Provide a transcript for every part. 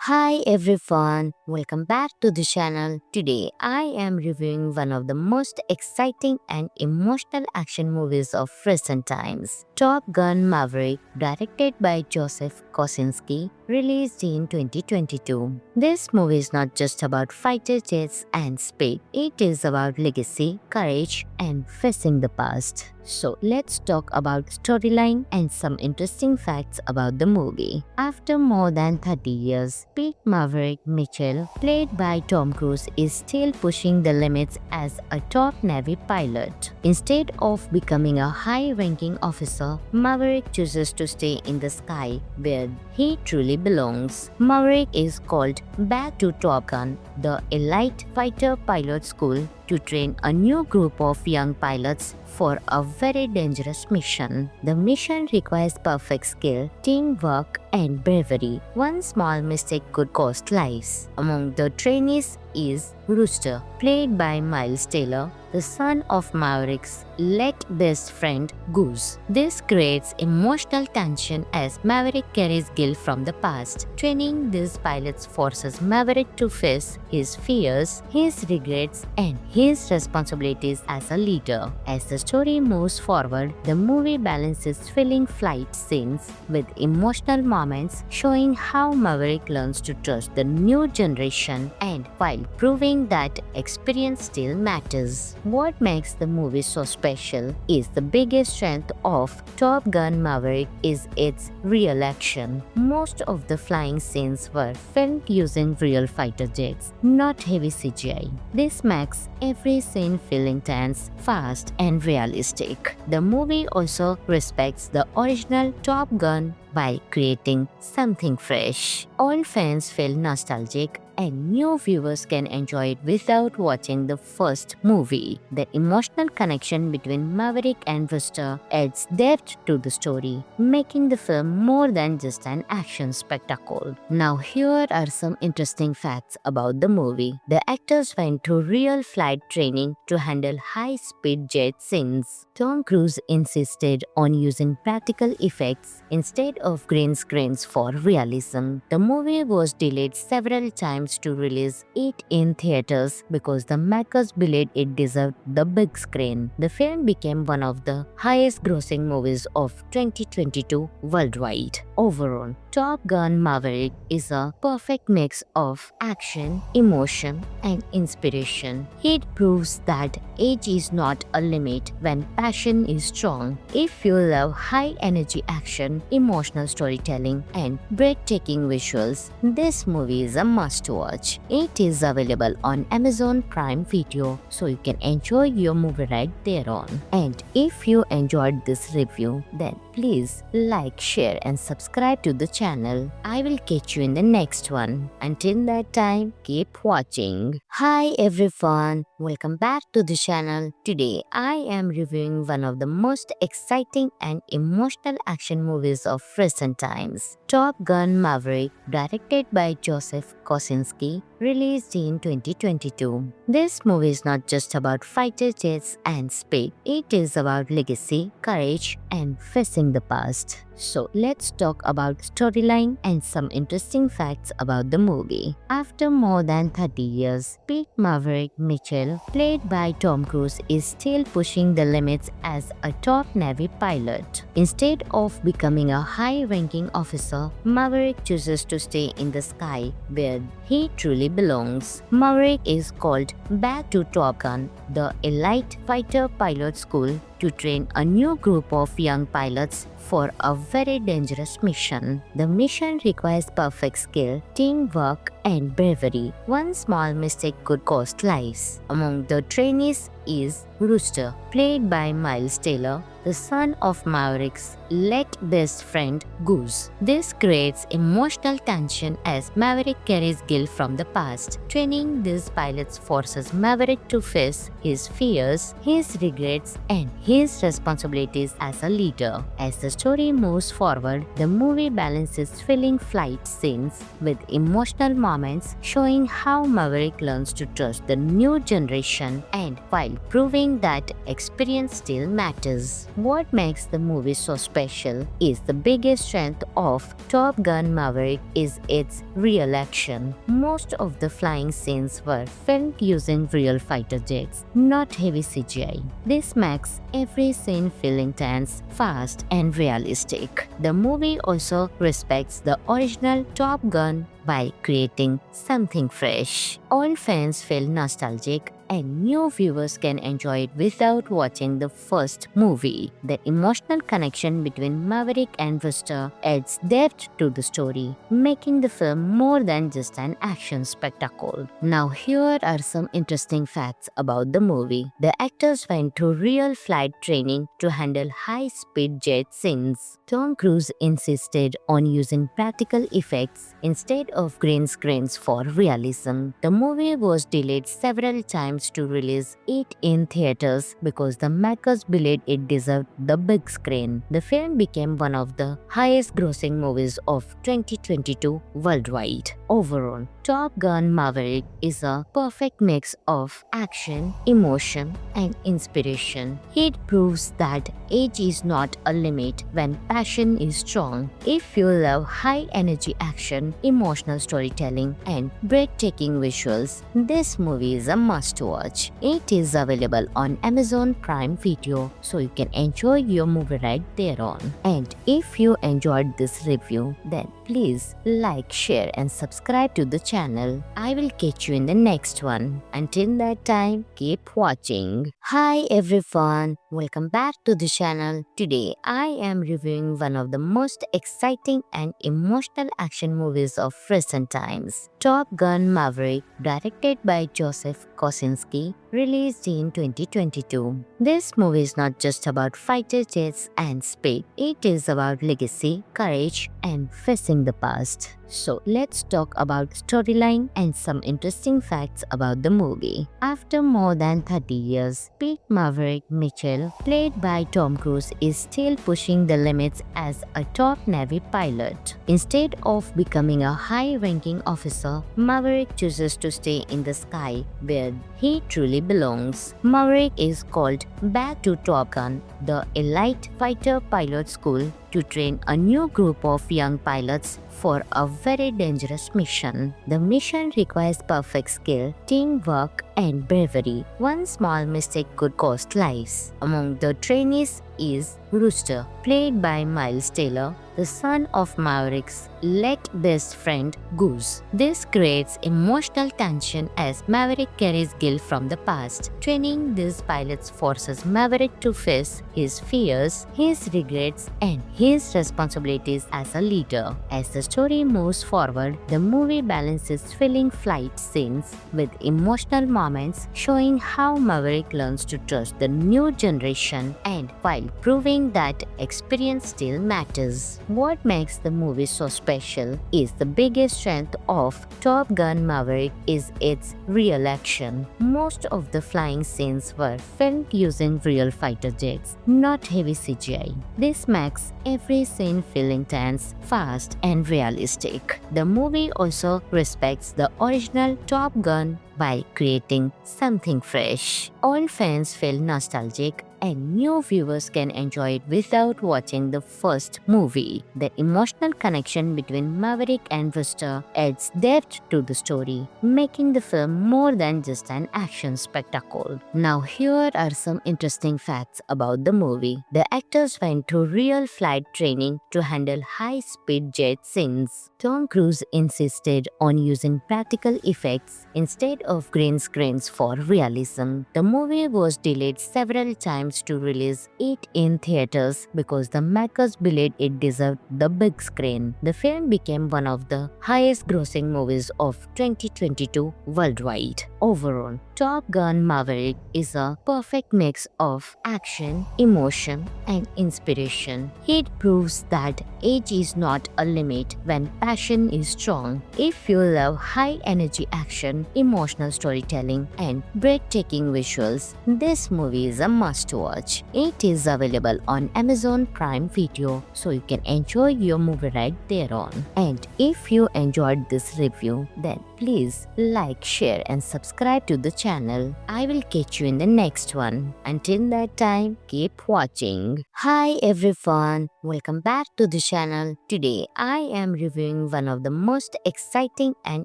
Hi everyone, welcome back to the channel. Today I am reviewing one of the most exciting and emotional action movies of recent times, Top Gun Maverick, directed by Joseph Kosinski, released in 2022. This movie is not just about fighter jets and speed, it is about legacy, courage, and facing the past. So let's talk about storyline and some interesting facts about the movie. After more than 30 years, Pete Maverick Mitchell, played by Tom Cruise, is still pushing the limits as a top Navy pilot. Instead of becoming a high-ranking officer, Maverick chooses to stay in the sky where he truly belongs. Maverick is called back to Top Gun, the elite fighter pilot school, to train a new group of young pilots for a very dangerous mission. The mission requires perfect skill, teamwork, and bravery. One small mistake could cost lives. Among the trainees is Rooster, played by Miles Taylor, the son of Maverick's late best friend Goose. This creates emotional tension as Maverick carries guilt from the past. Training these pilots forces Maverick to face his fears, his regrets, and his responsibilities as a leader. As the story moves forward, the movie balances thrilling flight scenes with emotional moments, showing how Maverick learns to trust the new generation and while proving that experience still matters. What makes the movie so special is the biggest strength of Top Gun Maverick is its real action. Most of the flying scenes were filmed using real fighter jets, not heavy CGI. This makes every scene feel intense, fast, and realistic. The movie also respects the original Top Gun by creating something fresh. Old fans feel nostalgic and new viewers can enjoy it without watching the first movie. The emotional connection between Maverick and Rooster adds depth to the story, making the film more than just an action spectacle. Now here are some interesting facts about the movie. The actors went through real flight training to handle high-speed jet scenes. Tom Cruise insisted on using practical effects instead of green screens for realism. The movie was delayed several times to release it in theaters because the makers believed it deserved the big screen. The film became one of the highest grossing movies of 2022 worldwide. Overall, Top Gun Maverick is a perfect mix of action, emotion, and inspiration. It proves that age is not a limit when passion is strong. If you love high-energy action, emotional storytelling, and breathtaking visuals, this movie is a must-watch. It is available on Amazon Prime Video, so you can enjoy your movie right there on. And if you enjoyed this review, then please like, share, and subscribe to the channel. I will catch you in the next one. Until that time, keep watching. Hi everyone, welcome back to the channel. Today I am reviewing one of the most exciting and emotional action movies of recent times, Top Gun Maverick, directed by Joseph Kosinski, released in 2022. This movie is not just about fighter jets and speed, it is about legacy, courage, and facing the past. So let's talk about storyline and some interesting facts about the movie. After more than 30 years, Pete Maverick Mitchell, played by Tom Cruise, is still pushing the limits as a top Navy pilot. Instead of becoming a high-ranking officer, Maverick chooses to stay in the sky where he truly belongs. Maverick is called back to Top Gun, the elite fighter pilot school, to train a new group of young pilots for a very dangerous mission. The mission requires perfect skill, teamwork, and bravery. One small mistake could cost lives. Among the trainees is Rooster, played by Miles Taylor, the son of Maverick's late best friend Goose. This creates emotional tension as Maverick carries guilt from the past. Training these pilots forces Maverick to face his fears, his regrets, and his responsibilities as a leader. As the story moves forward, the movie balances thrilling flight scenes with emotional moments, showing how Maverick learns to trust the new generation and while proving that experience still matters. What makes the movie so special is the biggest strength of Top Gun Maverick is its real action. Most of the flying scenes were filmed using real fighter jets, not heavy CGI. This makes every scene feel intense, fast, and realistic. The movie also respects the original Top Gun by creating something fresh. Old fans feel nostalgic and new viewers can enjoy it without watching the first movie. The emotional connection between Maverick and Buster adds depth to the story, making the film more than just an action spectacle. Now here are some interesting facts about the movie. The actors went through real flight training to handle high-speed jet scenes. Tom Cruise insisted on using practical effects instead of green screens for realism. The movie was delayed several times to release it in theaters because the makers believed it deserved the big screen. The film became one of the highest grossing movies of 2022 worldwide. Overall, Top Gun Maverick is a perfect mix of action, emotion, and inspiration. It proves that age is not a limit when passion is strong. If you love high-energy action, emotional storytelling, and breathtaking visuals, this movie is a must-watch. It is available on Amazon Prime Video, so you can enjoy your movie right there on. And if you enjoyed this review, then please like, share, and subscribe to the channel. I will catch you in the next one. Until that time, keep watching. Hi everyone, welcome back to the channel. Today I am reviewing one of the most exciting and emotional action movies of recent times, Top Gun Maverick, directed by Joseph Kosinski, released in 2022. This movie is not just about fighter jets and speed, it is about legacy, courage, and facing the past. So let's talk about storyline and some interesting facts about the movie. After more than 30 years, Pete Maverick Mitchell, played by Tom Cruise, is still pushing the limits as a top Navy pilot. Instead of becoming a high-ranking officer, Maverick chooses to stay in the sky where he truly belongs. Maverick is called back to Top Gun, the elite fighter pilot school, to train a new group of young pilots for a very dangerous mission. The mission requires perfect skill, teamwork, and bravery. One small mistake could cost lives. Among the trainees is Rooster, played by Miles Taylor, the son of Maverick's late best friend Goose. This creates emotional tension as Maverick carries guilt from the past. Training these pilots forces Maverick to face his fears, his regrets, and his responsibilities as a leader. As the story moves forward, the movie balances thrilling flight scenes with emotional moments, showing how Maverick learns to trust the new generation and while proving that experience still matters. What makes the movie so special is the biggest strength of Top Gun Maverick is its real action. Most of the flying scenes were filmed using real fighter jets, not heavy CGI. This makes every scene feel intense, fast, and realistic. The movie also respects the original Top Gun by creating something fresh. Old fans feel nostalgic and new viewers can enjoy it without watching the first movie. The emotional connection between Maverick and Buster adds depth to the story, making the film more than just an action spectacle. Now here are some interesting facts about the movie. The actors went through real flight training to handle high-speed jet scenes. Tom Cruise insisted on using practical effects instead of green screens for realism. The movie was delayed several times to release it in theaters because the makers believed it deserved the big screen. The film became one of the highest grossing movies of 2022 worldwide. Overall, Top Gun Maverick is a perfect mix of action, emotion, and inspiration. It proves that age is not a limit when passion is strong. If you love high-energy action, emotional storytelling, and breathtaking visuals, this movie is a must-watch. It is available on Amazon Prime Video, so you can enjoy your movie right there on. And if you enjoyed this review, then please like, share and subscribe to the channel. I will catch you in the next one. Until that time, keep watching. Hi everyone, welcome back to the channel. Today I am reviewing one of the most exciting and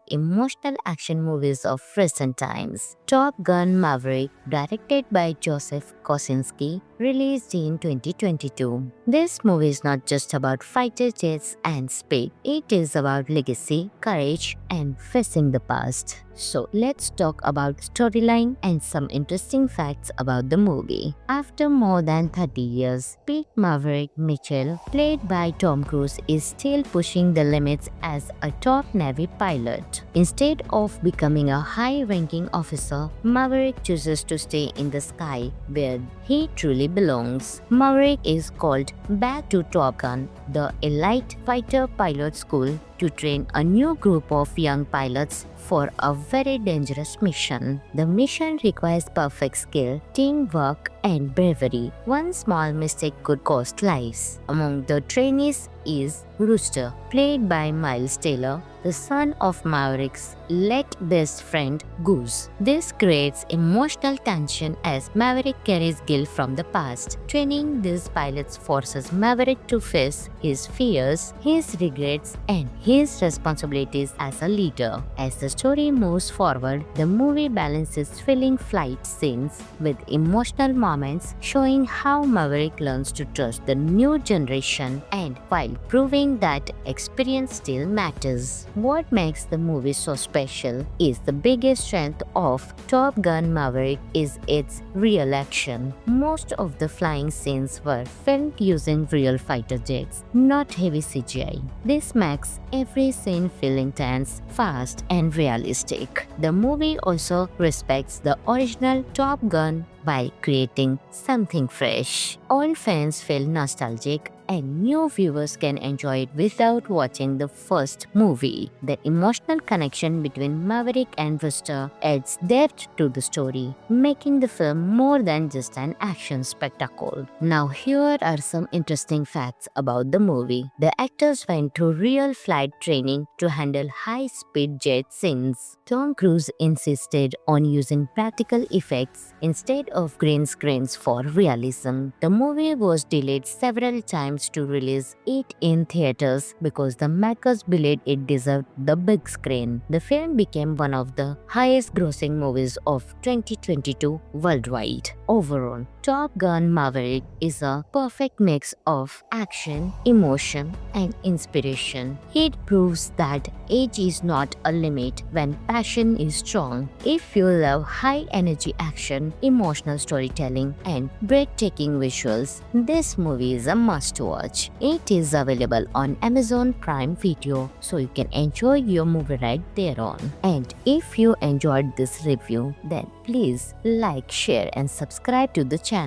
emotional action movies of recent times, Top Gun Maverick, directed by Joseph Kosinski, released in 2022. This movie is not just about fighter jets and speed, it is about legacy, courage, and facing the past. So let's talk about storyline and some interesting facts about the movie. After more than 30 years, Pete Maverick Mitchell, played by Tom Cruise, is still pushing the limits as a top Navy pilot. Instead of becoming a high-ranking officer, Maverick chooses to stay in the sky where he truly belongs. Maverick is called back to Top Gun, the elite fighter pilot school, to train a new group of young pilots for a very dangerous mission. The mission requires perfect skill, teamwork, and bravery. One small mistake could cost lives. Among the trainees is Rooster, played by Miles Taylor, the son of Maverick's late best friend Goose. This creates emotional tension as Maverick carries guilt from the past. Training these pilots forces Maverick to face his fears, his regrets, and his responsibilities as a leader. As the story moves forward, the movie balances thrilling flight scenes with emotional moments, showing how Maverick learns to trust the new generation and while proving that experience still matters. What makes the movie so special is the biggest strength of Top Gun Maverick is its real action. Most of the flying scenes were filmed using real fighter jets, not heavy CGI. This makes every scene feel intense, fast, and realistic. The movie also respects the original Top Gun by creating something fresh. Old fans feel nostalgic and new viewers can enjoy it without watching the first movie. The emotional connection between Maverick and Rooster adds depth to the story, making the film more than just an action spectacle. Now here are some interesting facts about the movie. The actors went through real flight training to handle high-speed jet scenes. Tom Cruise insisted on using practical effects instead of green screens for realism. The movie was delayed several times to release it in theaters because the makers believed it deserved the big screen. The film became one of the highest grossing movies of 2022 worldwide. Overall, Top Gun Maverick is a perfect mix of action, emotion, and inspiration. It proves that age is not a limit when passion is strong. If you love high-energy action, emotional storytelling, and breathtaking visuals, this movie is a must-watch. It is available on Amazon Prime Video, so you can enjoy your movie right there on. And if you enjoyed this review, then please like, share, and subscribe to the channel.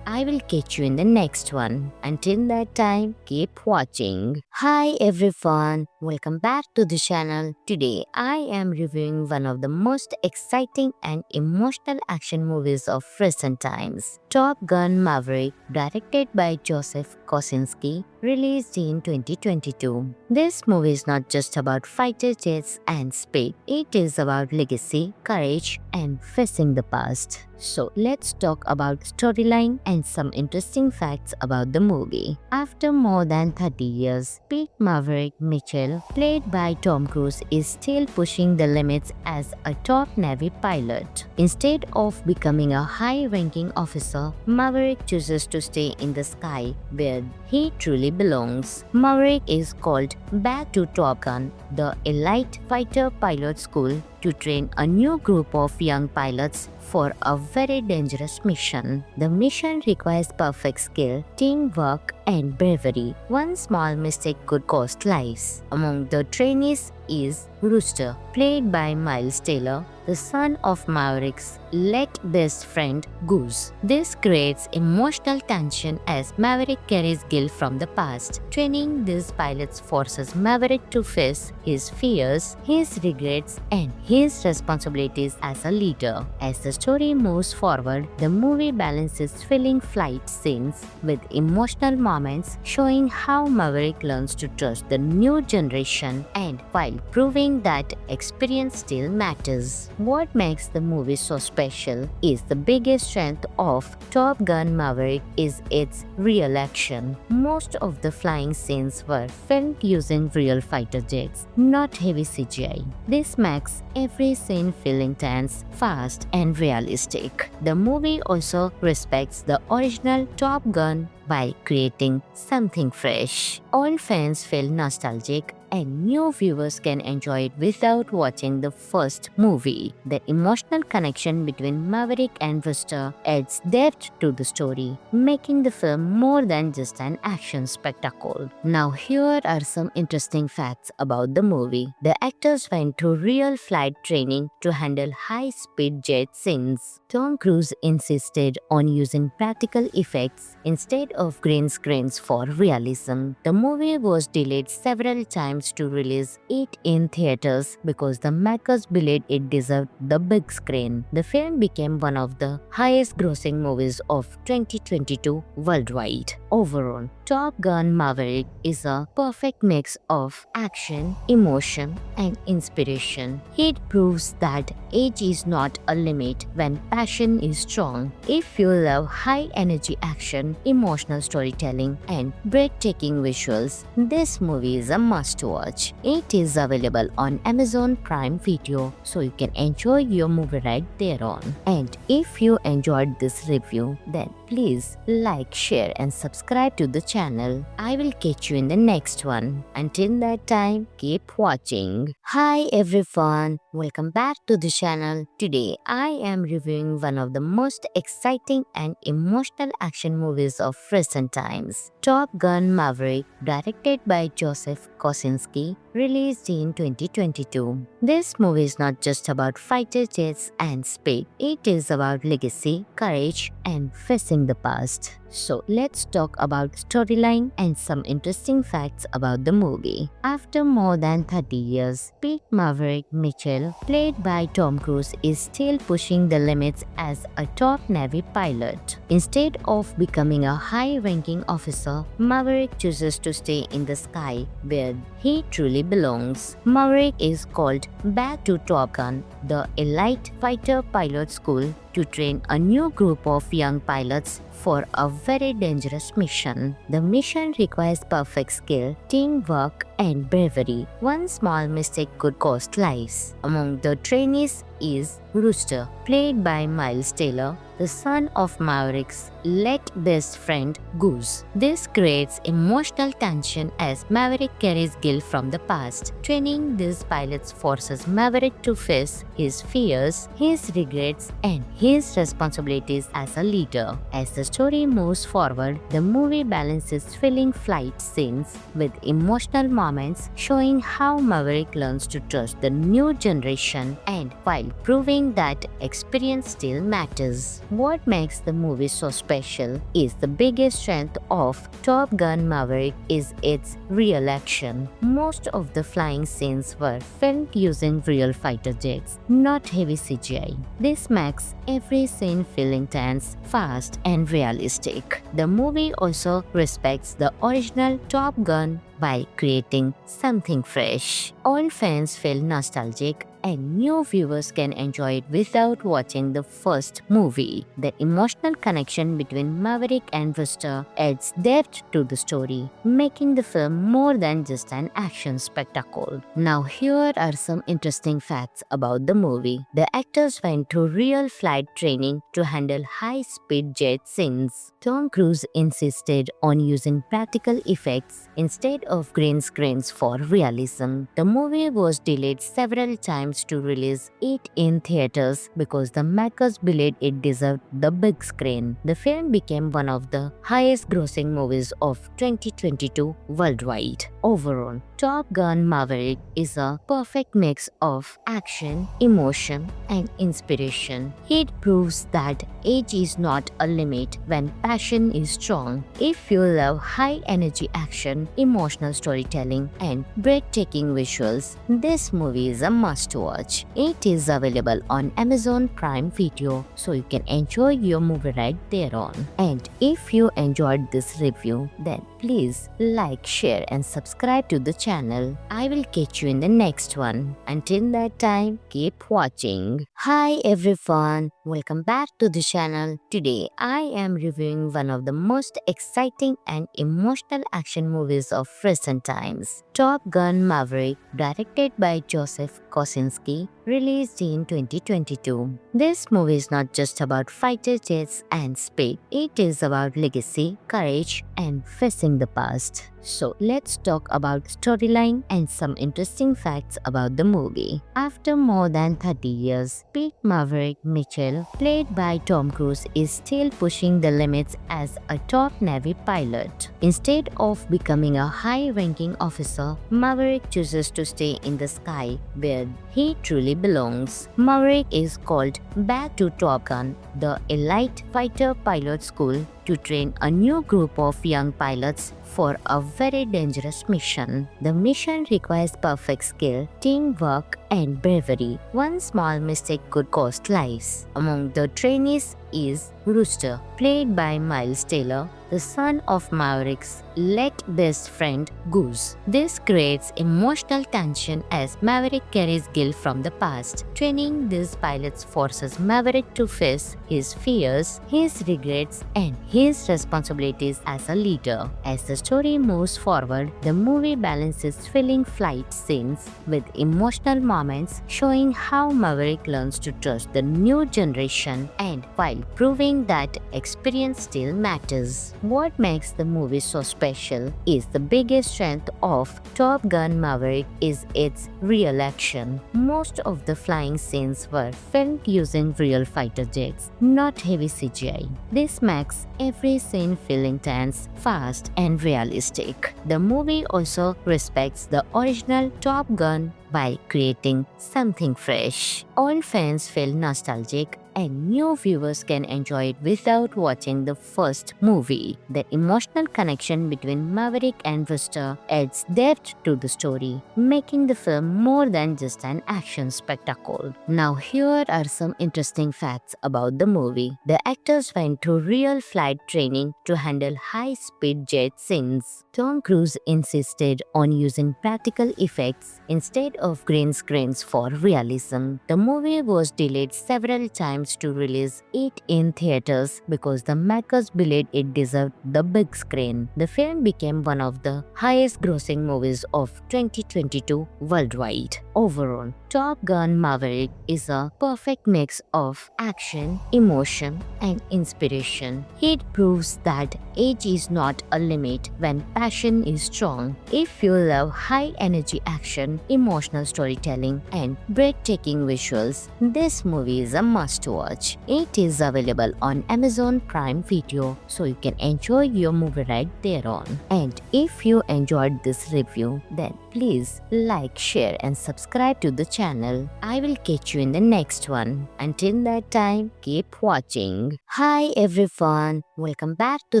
I will catch you in the next one. Until that time, keep watching. Hi everyone, welcome back to the channel. Today I am reviewing one of the most exciting and emotional action movies of recent times, Top Gun Maverick, directed by Joseph Kosinski, released in 2022. This movie is not just about fighter jets and speed, it is about legacy, courage, and facing the past. So let's talk about storyline and some interesting facts about the movie. After more than 30 years, Pete Maverick Mitchell, played by Tom Cruise, is still pushing the limits as a top Navy pilot. Instead of becoming a high-ranking officer, Maverick chooses to stay in the sky where he truly belongs. Maverick is called back to Top Gun, the elite fighter pilot school, to train a new group of young pilots for a very dangerous mission. The mission requires perfect skill, teamwork, and bravery. One small mistake could cost lives. Among the trainees is Rooster, played by Miles Taylor, the son of Maverick's late best friend Goose. This creates emotional tension as Maverick carries guilt from the past. Training these pilots forces Maverick to face his fears, his regrets, and his responsibilities as a leader. As the story moves forward, the movie balances thrilling flight scenes with emotional moments, moments showing how Maverick learns to trust the new generation and while proving that experience still matters. What makes the movie so special is the biggest strength of Top Gun Maverick is its real action. Most of the flying scenes were filmed using real fighter jets, not heavy CGI. This makes every scene feel intense, fast, and realistic. The movie also respects the original Top Gun by creating something fresh. Old fans feel nostalgic and new viewers can enjoy it without watching the first movie. The emotional connection between Maverick and Rooster adds depth to the story, making the film more than just an action spectacle. Now here are some interesting facts about the movie. The actors went through real flight training to handle high-speed jet scenes. Tom Cruise insisted on using practical effects instead of green screens for realism. The movie was delayed several times to release it in theaters because the makers believed it deserved the big screen. The film became one of the highest grossing movies of 2022 worldwide. Overall, Top Gun Maverick is a perfect mix of action, emotion, and inspiration. It proves that age is not a limit when passion is strong. If you love high-energy action, emotional storytelling, and breathtaking visuals, this movie is a must-watch. It is available on Amazon Prime Video, so you can enjoy your movie right there on. And if you enjoyed this review, then please like, share, and subscribe to the channel. I will catch you in the next one. Until that time, keep watching. Hi everyone, welcome back to the channel. Today I am reviewing one of the most exciting and emotional action movies of recent times, Top Gun Maverick, directed by Joseph Kosinski, released in 2022. This movie is not just about fighter jets and speed, it is about legacy, courage, and facing the past. So let's talk about storyline and some interesting facts about the movie. After more than 30 years, Pete Maverick Mitchell, played by Tom Cruise, is still pushing the limits as a top Navy pilot. Instead of becoming a high-ranking officer, Maverick chooses to stay in the sky where he truly belongs. Maverick is called back to Top Gun, the elite fighter pilot school, to train a new group of young pilots for a very dangerous mission. The mission requires perfect skill, teamwork, and bravery. One small mistake could cost lives. Among the trainees is Rooster, played by Miles Taylor, the son of Maverick's late best friend Goose. This creates emotional tension as Maverick carries guilt from the past. Training these pilots forces Maverick to face his fears, his regrets, and his responsibilities as a leader. As the story moves forward, the movie balances thrilling flight scenes with emotional moments showing how Maverick learns to trust the new generation and while proving that experience still matters. What makes the movie so special is the biggest strength of Top Gun Maverick is its real action. Most of the flying scenes were filmed using real fighter jets, not heavy CGI. This makes every scene feel intense, fast, and realistic. The movie also respects the original Top Gun by creating something fresh. Old fans feel nostalgic and new viewers can enjoy it without watching the first movie. The emotional connection between Maverick and Rooster adds depth to the story, making the film more than just an action spectacle. Now here are some interesting facts about the movie. The actors went through real flight training to handle high-speed jet scenes. Tom Cruise insisted on using practical effects instead of green screens for realism. The movie was delayed several times to release it in theaters because the makers believed it deserved the big screen. The film became one of the highest grossing movies of 2022 worldwide. Overall, Top Gun Maverick is a perfect mix of action, emotion, and inspiration. It proves that age is not a limit when passion is strong. If you love high energy action, emotional storytelling, and breathtaking visuals, this movie is a must watch. It is available on Amazon Prime Video, so you can enjoy your movie right there on. And if you enjoyed this review, then please like, share, and subscribe to the channel. I will catch you in the next one. Until that time, keep watching. Hi everyone, welcome back to the channel. Today I am reviewing one of the most exciting and emotional action movies of recent times, Top Gun Maverick, directed by Joseph Kosinski, released in 2022. This movie is not just about fighter jets and speed, it is about legacy, courage, and facing the past. So let's talk about storyline and some interesting facts about the movie. After more than 30 years, Pete Maverick Mitchell, played by Tom Cruise, is still pushing the limits as a top Navy pilot. Instead of becoming a high-ranking officer, Maverick chooses to stay in the sky where he truly belongs. Maverick is called back to Top Gun, the elite fighter pilot school, to train a new group of young pilots for a very dangerous mission. The mission requires perfect skill, teamwork, and bravery. One small mistake could cost lives. Among the trainees is Rooster, played by Miles Taylor, the son of Maverick's late best friend Goose. This creates emotional tension as Maverick carries guilt from the past. Training these pilots forces Maverick to face his fears, his regrets, and his responsibilities as a leader. As the story moves forward, the movie balances thrilling flight scenes with emotional moments, showing how Maverick learns to trust the new generation and while proving that experience still matters. What makes the movie so special is the biggest strength of Top Gun Maverick is its real action. Most of the flying scenes were filmed using real fighter jets, not heavy CGI. This makes every scene feel intense, fast, and realistic. The movie also respects the original Top Gun by creating something fresh. Old fans feel nostalgic and new viewers can enjoy it without watching the first movie. The emotional connection between Maverick and Rooster adds depth to the story, making the film more than just an action spectacle. Now here are some interesting facts about the movie. The actors went through real flight training to handle high-speed jet scenes. Tom Cruise insisted on using practical effects instead of green screens for realism. The movie was delayed several times to release it in theaters because the makers believed it deserved the big screen. The film became one of the highest grossing movies of 2022 worldwide. Overall, Top Gun Maverick is a perfect mix of action, emotion, and inspiration. It proves that age is not a limit when passion is strong. If you love high energy action, emotional storytelling, and breathtaking visuals, this movie is a must watch. It is available on Amazon Prime Video, so you can enjoy your movie right there on. And if you enjoyed this review, then please like, share, and subscribe to the channel. I will catch you in the next one. Until that time, keep watching. Hi everyone, welcome back to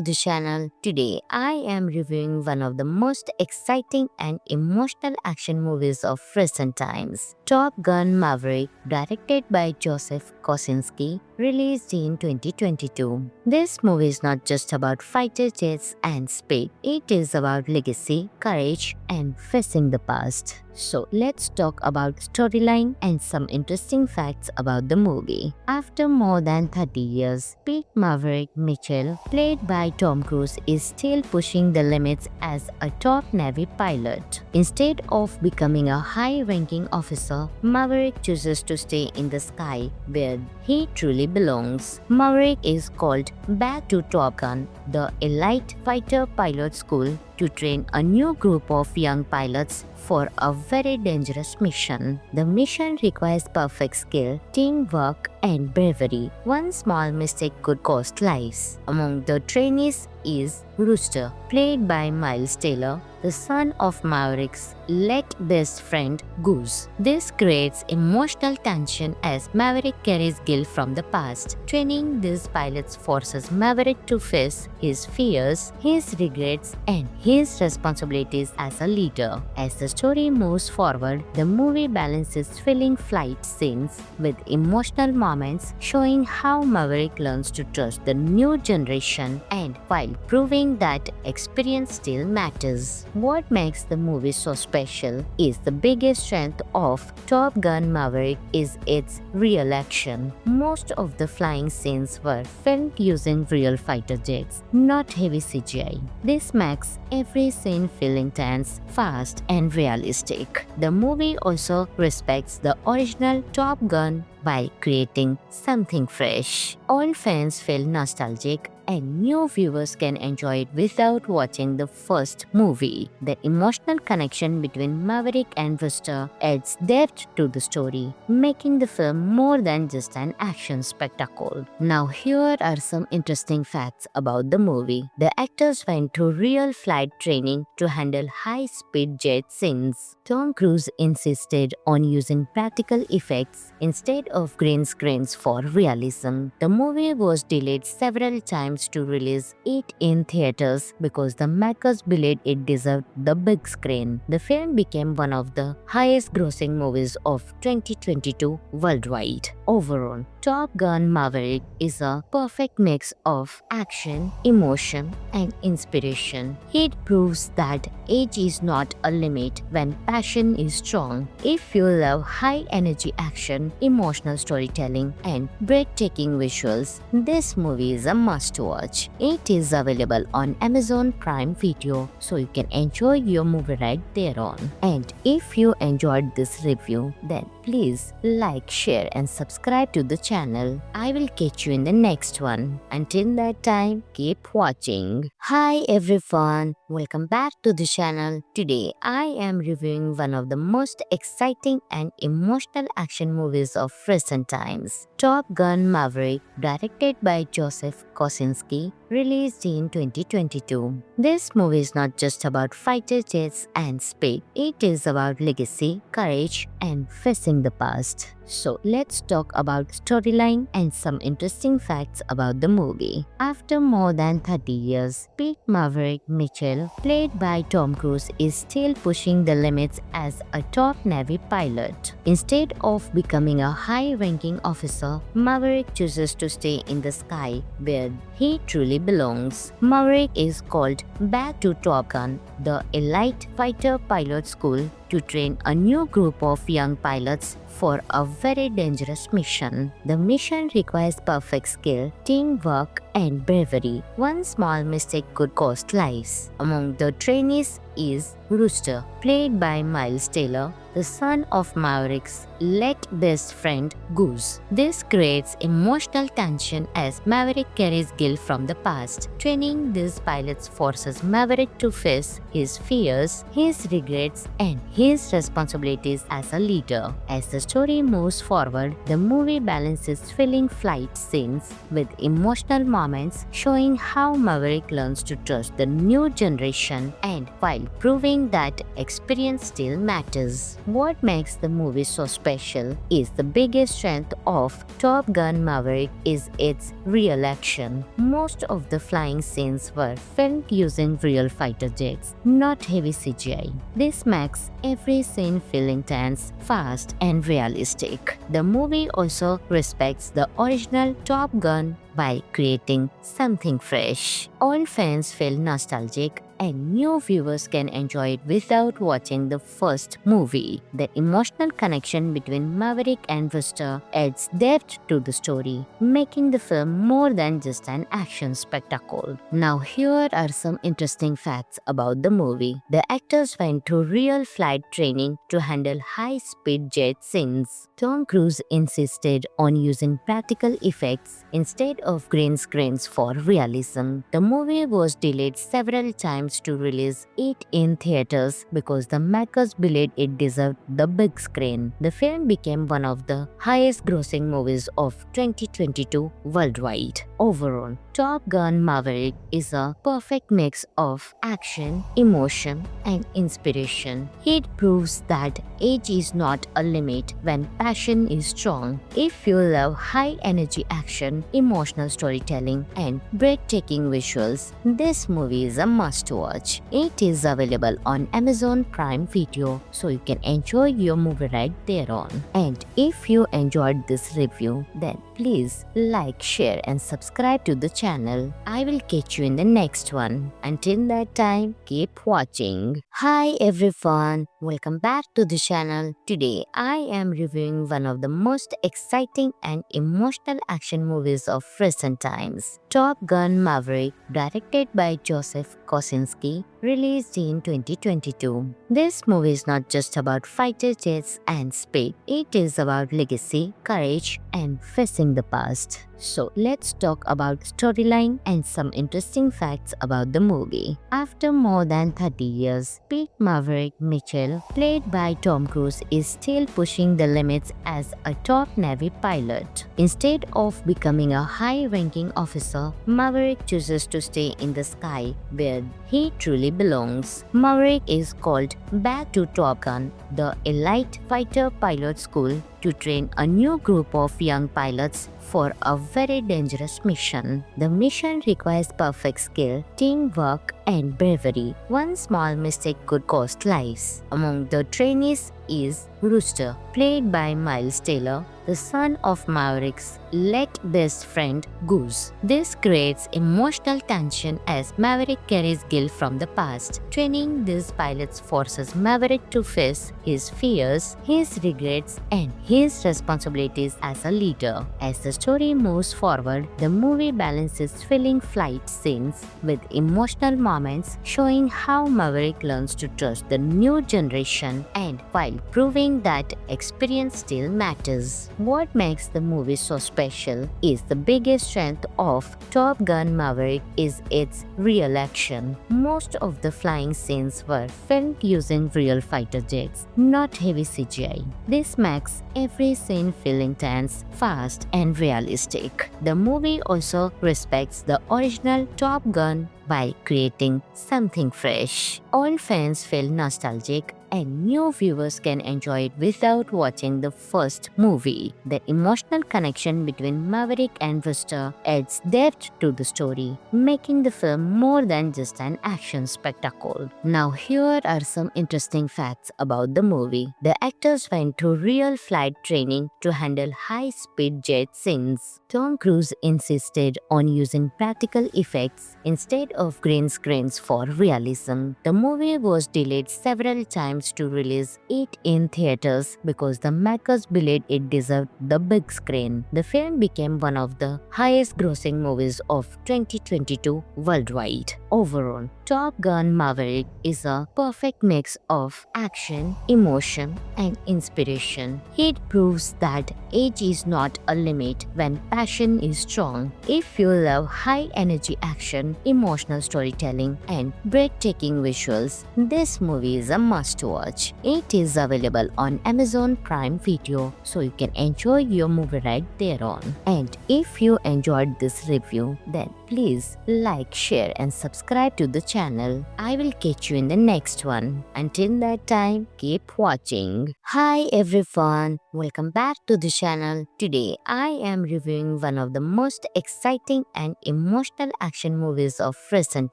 the channel. Today I am reviewing one of the most exciting and emotional action movies of recent times, Top Gun Maverick, directed by Joseph Kosinski, released in 2022. This movie is not just about fighter jets and speed, it is about legacy, courage, and facing the past. So let's talk about storyline and some interesting facts about the movie. After more than 30 years, Pete Maverick Mitchell, played by Tom Cruise, is still pushing the limits as a top Navy pilot. Instead of becoming a high-ranking officer, Maverick chooses to stay in the sky where he truly belongs. Maverick is called back to Top Gun, the elite fighter pilot school, to train a new group of young pilots for a very dangerous mission. The mission requires perfect skill, teamwork, and bravery. One small mistake could cost lives. Among the trainees is Rooster, played by Miles Taylor, the son of Maverick's late best friend Goose. This creates emotional tension as Maverick carries guilt from the past. Training these pilots forces Maverick to face his fears, his regrets, and his responsibilities as a leader. As the story moves forward, the movie balances thrilling flight scenes with emotional moments, showing how Maverick learns to trust the new generation and while proving that experience still matters. What makes the movie so special is the biggest strength of Top Gun Maverick is its real action. Most of the flying scenes were filmed using real fighter jets, not heavy CGI. This makes every scene feel intense, fast, and realistic. The movie also respects the original Top Gun by creating something fresh. Old fans feel nostalgic and new viewers can enjoy it without watching the first movie. The emotional connection between Maverick and Rooster adds depth to the story, making the film more than just an action spectacle. Now here are some interesting facts about the movie. The actors went through real flight training to handle high-speed jet scenes. Tom Cruise insisted on using practical effects instead of green screens for realism. The movie was delayed several times to release it in theaters because the makers believed it deserved the big screen. The film became one of the highest grossing movies of 2022 worldwide. Overall, Top Gun Maverick is a perfect mix of action, emotion, and inspiration. It proves that age is not a limit when passion is strong. If you love high-energy action, emotional storytelling, and breathtaking visuals, this movie is a must-watch. It is available on Amazon Prime Video, so you can enjoy your movie right there on. And if you enjoyed this review, then please like, share, and subscribe to the channel. I will catch you in the next one. Until that time, keep watching. Hi everyone, welcome back to the channel. Today I am reviewing one of the most exciting and emotional action movies of recent times, Top Gun Maverick, directed by Joseph Kosinski, released in 2022. This movie is not just about fighter jets and speed, it is about legacy, courage, and facing the past. So let's talk about storyline and some interesting facts about the movie. After more than 30 years, Pete Maverick Mitchell, played by Tom Cruise, is still pushing the limits as a top Navy pilot. Instead of becoming a high-ranking officer, Maverick chooses to stay in the sky where he truly belongs. Maverick is called back to Top Gun, the elite fighter pilot school, to train a new group of young pilots for a very dangerous mission. The mission requires perfect skill, teamwork, and bravery. One small mistake could cost lives. Among the trainees is Rooster, played by Miles Taylor, the son of Maverick's late best friend Goose. This creates emotional tension as Maverick carries guilt from the past. Training these pilots forces Maverick to face his fears, his regrets, and his responsibilities as a leader. As the story moves forward, the movie balances thrilling flight scenes with emotional moments, showing how Maverick learns to trust the new generation and while proving that experience still matters. What makes the movie so special is the biggest strength of Top Gun Maverick is its real action. Most of the flying scenes were filmed using real fighter jets, not heavy CGI. This makes every scene feel intense, fast, and realistic. The movie also respects the original Top Gun by creating something fresh. Old fans feel nostalgic and new viewers can enjoy it without watching the first movie. The emotional connection between Maverick and Rooster adds depth to the story, making the film more than just an action spectacle. Now here are some interesting facts about the movie. The actors went through real flight training to handle high-speed jet scenes. Tom Cruise insisted on using practical effects instead of green screens for realism. The movie was delayed several times times to release it in theaters because the makers believed it deserved the big screen. The film became one of the highest grossing movies of 2022 worldwide. Overall, Top Gun Maverick is a perfect mix of action, emotion, and inspiration. It proves that age is not a limit when passion is strong. If you love high-energy action, emotional storytelling, and breathtaking visuals, this movie is a must-watch. It is available on Amazon Prime Video, so you can enjoy your movie right there on. And if you enjoyed this review, then please like, share, and subscribe to the channel. I will catch you in the next one. Until that time, keep watching. Hi everyone, welcome back to the channel. Today I am reviewing one of the most exciting and emotional action movies of recent times, Top Gun Maverick, directed by Joseph Kosinski, released in 2022. This movie is not just about fighter jets and speed, it is about legacy, courage, and facing the past. So let's talk about storyline and some interesting facts about the movie. After more than 30 years, Pete Maverick Mitchell, played by Tom Cruise, is still pushing the limits as a top Navy pilot. Instead of becoming a high-ranking officer, Maverick chooses to stay in the sky where he truly belongs. Maverick is called back to Top Gun, the elite fighter pilot school, to train a new group of young pilots for a very dangerous mission. The mission requires perfect skill, teamwork, and bravery. One small mistake could cost lives. Among the trainees is Rooster, played by Miles Taylor, the son of Maverick's late best friend Goose. This creates emotional tension as Maverick carries guilt from the past. Training these pilots forces Maverick to face his fears, his regrets, and his responsibilities as a leader. As the story moves forward, the movie balances thrilling flight scenes with emotional moments, showing how Maverick learns to trust the new generation and while proving that experience still matters. What makes the movie so special is the biggest strength of Top Gun Maverick is its real action. Most of the flying scenes were filmed using real fighter jets, not heavy CGI. This makes every scene feel intense, fast, and realistic. The movie also respects the original Top Gun by creating something fresh. Old fans feel nostalgic and new viewers can enjoy it without watching the first movie. The emotional connection between Maverick and Rooster adds depth to the story, making the film more than just an action spectacle. Now here are some interesting facts about the movie. The actors went through real flight training to handle high-speed jet scenes. Tom Cruise insisted on using practical effects instead of green screens for realism. The movie was delayed several times to release it in theaters because the makers believed it deserved the big screen. The film became one of the highest grossing movies of 2022 worldwide. Overall, Top Gun Maverick is a perfect mix of action, emotion, and inspiration. It proves that age is not a limit when passion is strong. If you love high-energy action, emotional storytelling, and breathtaking visuals, this movie is a must-watch. It is available on Amazon Prime Video, so you can enjoy your movie right there on. And if you enjoyed this review, then please like, share, and subscribe to the channel. I will catch you in the next one. Until that time, keep watching. Hi everyone, welcome back to the channel. Today I am reviewing one of the most exciting and emotional action movies of recent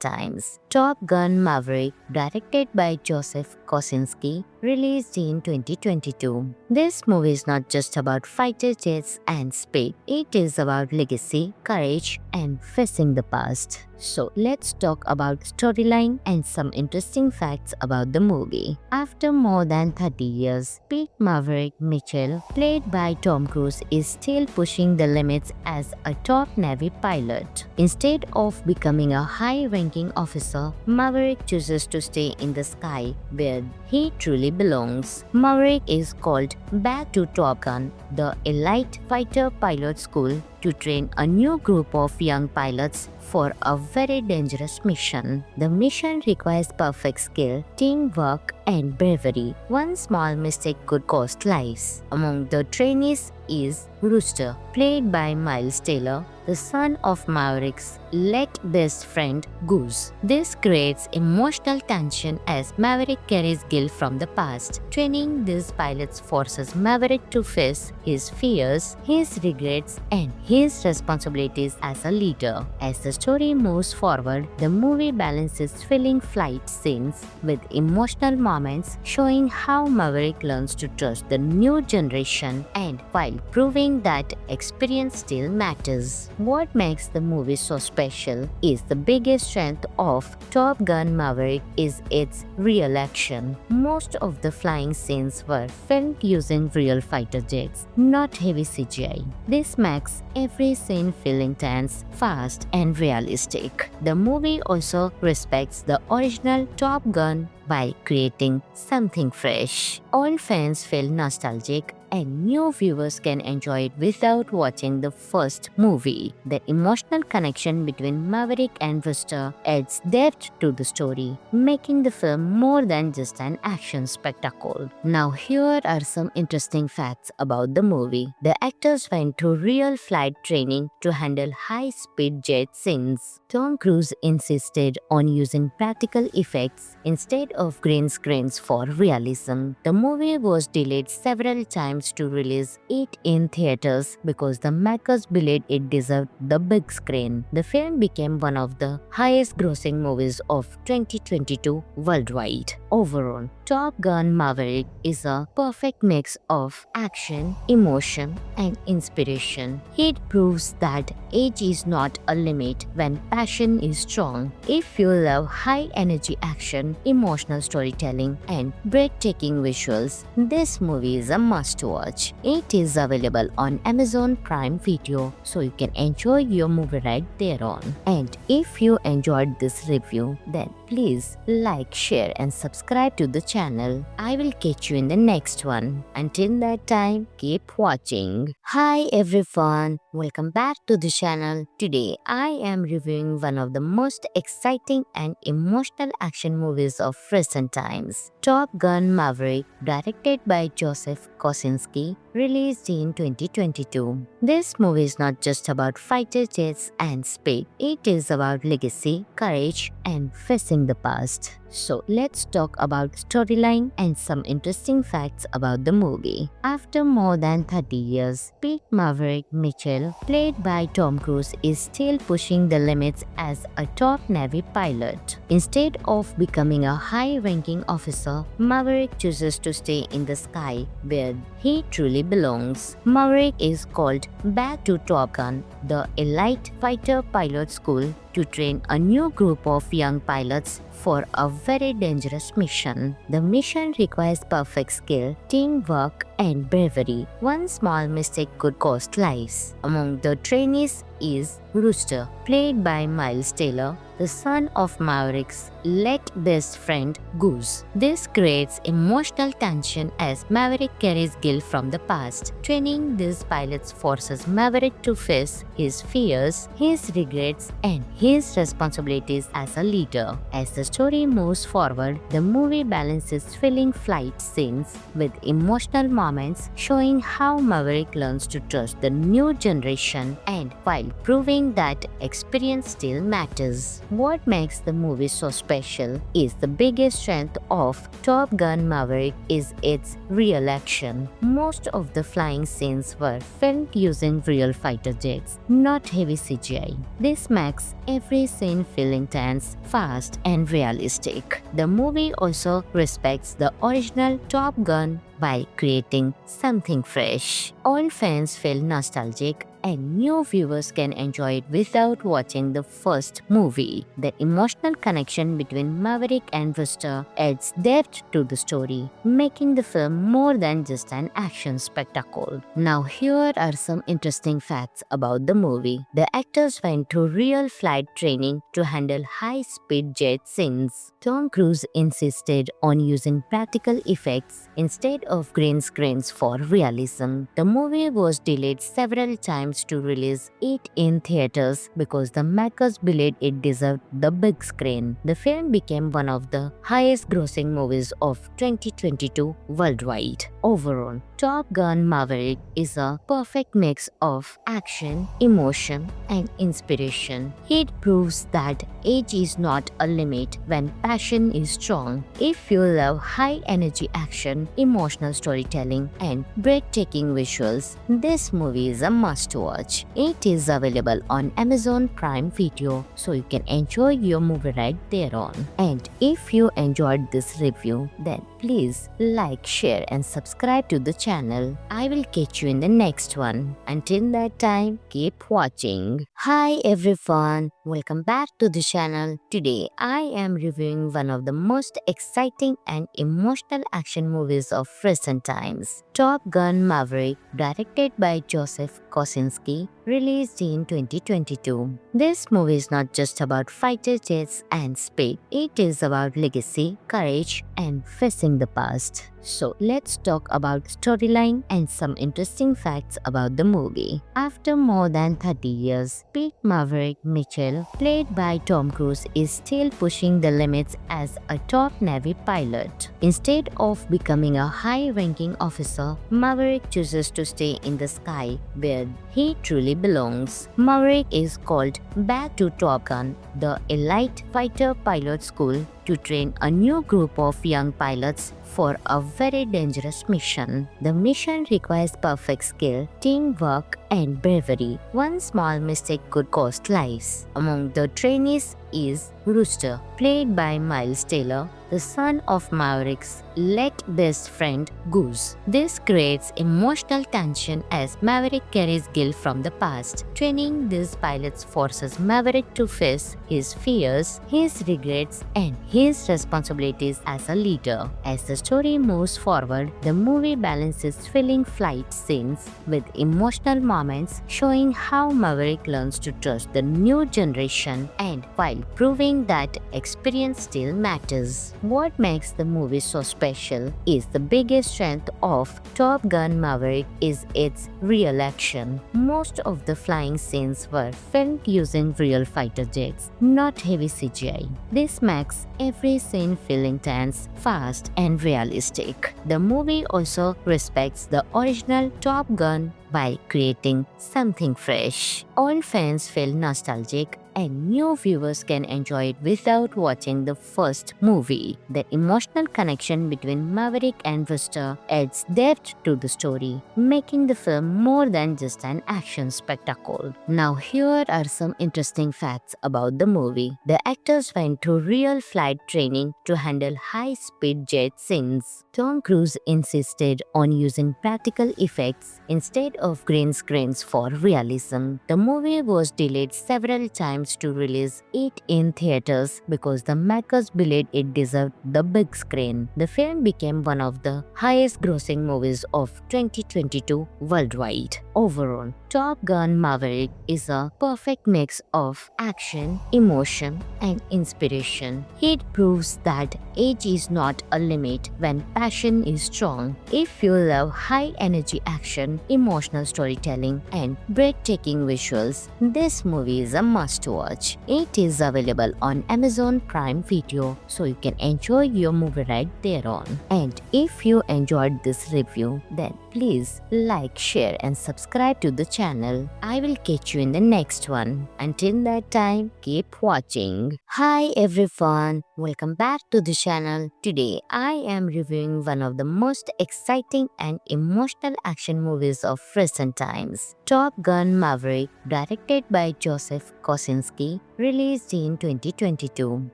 times, Top Gun Maverick, directed by Joseph Kosinski, released in 2022. This movie is not just about fighter jets and speed, it is about legacy, courage, and facing the past. So let's talk about storyline and some interesting facts about the movie. After more than 30 years, Pete Maverick Mitchell, played by Tom Cruise, is still pushing the limits as a top Navy pilot. Instead of becoming a high-ranking officer, Maverick chooses to stay in the sky where he truly belongs. Maverick is called back to Top Gun, the elite fighter pilot school, to train a new group of young pilots for a very dangerous mission. The mission requires perfect skill, teamwork, and bravery. One small mistake could cost lives. Among the trainees is Rooster, played by Miles Taylor, the son of Maverick's late best friend Goose. This creates emotional tension as Maverick carries guilt from the past. Training these pilots forces Maverick to face his fears, his regrets, and his responsibilities as a leader. As the story moves forward, the movie balances thrilling flight scenes with emotional moments, showing how Maverick learns to trust the new generation and while proving that experience still matters. What makes the movie so special is the biggest strength of Top Gun Maverick is its real action. Most of the flying scenes were filmed using real fighter jets, not heavy CGI. This makes every scene feel intense, fast, and realistic. The movie also respects the original Top Gun by creating something fresh. Old fans feel nostalgic and new viewers can enjoy it without watching the first movie. The emotional connection between Maverick and Rooster adds depth to the story, making the film more than just an action spectacle. Now here are some interesting facts about the movie. The actors went through real flight training to handle high-speed jet scenes. Tom Cruise insisted on using practical effects instead of green screens for realism. The movie was delayed several times to release it in theaters because the makers believed it deserved the big screen. The film became one of the highest grossing movies of 2022 worldwide. Overall, Top Gun Maverick is a perfect mix of action, emotion, and inspiration. It proves that age is not a limit when passion is strong. If you love high-energy action, emotional storytelling, and breathtaking visuals, this movie is a must-watch. It is available on Amazon Prime Video, so you can enjoy your movie right there on. And if you enjoyed this review, then please like, share, and subscribe to the channel. I will catch you in the next one. Until that time, keep watching. Hi everyone, welcome back to the channel. Today I am reviewing one of the most exciting and emotional action movies of recent times, Top Gun Maverick, directed by Joseph Kosinski, released in 2022. This movie is not just about fighter jets and speed, it is about legacy, courage, and facing the past. So let's talk about storyline and some interesting facts about the movie. After more than 30 years, Pete Maverick Mitchell, played by Tom Cruise, is still pushing the limits as a top Navy pilot. Instead of becoming a high-ranking officer, Maverick chooses to stay in the sky where he truly belongs. Maverick is called back to Top Gun, the elite fighter pilot school, to train a new group of young pilots for a very dangerous mission. The mission requires perfect skill, teamwork, and bravery. One small mistake could cost lives. Among the trainees is Rooster, played by Miles Taylor, the son of Maverick's late best friend Goose. This creates emotional tension as Maverick carries guilt from the past. Training these pilots forces Maverick to face his fears, his regrets, and his responsibilities as a leader. As the story moves forward, the movie balances thrilling flight scenes with emotional moments, showing how Maverick learns to trust the new generation and while proving that experience still matters. What makes the movie so special is the biggest strength of Top Gun Maverick is its real action. Most of the flying scenes were filmed using real fighter jets, not heavy CGI. This makes every scene feel intense, fast, and realistic. The movie also respects the original Top Gun by creating something fresh. Old fans feel nostalgic and new viewers can enjoy it without watching the first movie. The emotional connection between Maverick and Rooster adds depth to the story, making the film more than just an action spectacle. Now here are some interesting facts about the movie. The actors went through real flight training to handle high-speed jet scenes. Tom Cruise insisted on using practical effects instead of green screens for realism. The movie was delayed several times times to release it in theaters because the makers believed it deserved the big screen. The film became one of the highest grossing movies of 2022 worldwide. Overall, Top Gun Maverick is a perfect mix of action, emotion, and inspiration. It proves that age is not a limit when passion is strong. If you love high energy action, emotional storytelling, and breathtaking visuals, this movie is a must watch. It is available on Amazon Prime Video, so you can enjoy your movie right there on. And if you enjoyed this review, then please like, share, and subscribe to the channel. I will catch you in the next one. Until that time, keep watching. Hi everyone, welcome back to the channel. Today I am reviewing one of the most exciting and emotional action movies of recent times, Top Gun Maverick, directed by Joseph Kosinski, released in 2022. This movie is not just about fighter jets and speed, it is about legacy, courage, and facing the past. So let's talk about storyline and some interesting facts about the movie. After more than 30 years, Pete Maverick Mitchell, played by Tom Cruise, is still pushing the limits as a top Navy pilot. Instead of becoming a high-ranking officer, Maverick chooses to stay in the sky where he truly belongs. Maverick is called back to Top Gun, the elite fighter pilot school, to train a new group of young pilots for a very dangerous mission. The mission requires perfect skill, teamwork, and bravery. One small mistake could cost lives. Among the trainees is Rooster, played by Miles Taylor, the son of Maverick's late best friend Goose. This creates emotional tension as Maverick carries guilt from the past. Training these pilots forces Maverick to face his fears, his regrets, and his responsibilities as a leader. As the story moves forward, the movie balances thrilling flight scenes with emotional moments, showing how Maverick learns to trust the new generation and while proving that experience still matters. What makes the movie so special is the biggest strength of Top Gun Maverick is its real action. Most of the flying scenes were filmed using real fighter jets, not heavy CGI. This makes every scene feel intense, fast, and realistic. The movie also respects the original Top Gun by creating something fresh. Old fans feel nostalgic and new viewers can enjoy it without watching the first movie. The emotional connection between Maverick and Rooster adds depth to the story, making the film more than just an action spectacle. Now here are some interesting facts about the movie. The actors went through real flight training to handle high-speed jet scenes. Tom Cruise insisted on using practical effects instead of green screens for realism. The movie was delayed several times to release it in theaters because the makers believed it deserved the big screen. The film became one of the highest grossing movies of 2022 worldwide. Overall, Top Gun Maverick is a perfect mix of action, emotion, and inspiration. It proves that age is not a limit when passion is strong. If you love high-energy action, emotional storytelling, and breathtaking visuals, this movie is a must-watch. It is available on Amazon Prime Video, so you can enjoy your movie right there on. And if you enjoyed this review, then please like, share, and subscribe to the channel. I will catch you in the next one. Until that time, keep watching. Hi everyone, welcome back to the channel. Today I am reviewing one of the most exciting and emotional action movies of recent times, Top Gun Maverick, directed by Joseph Kosinski, released in 2022.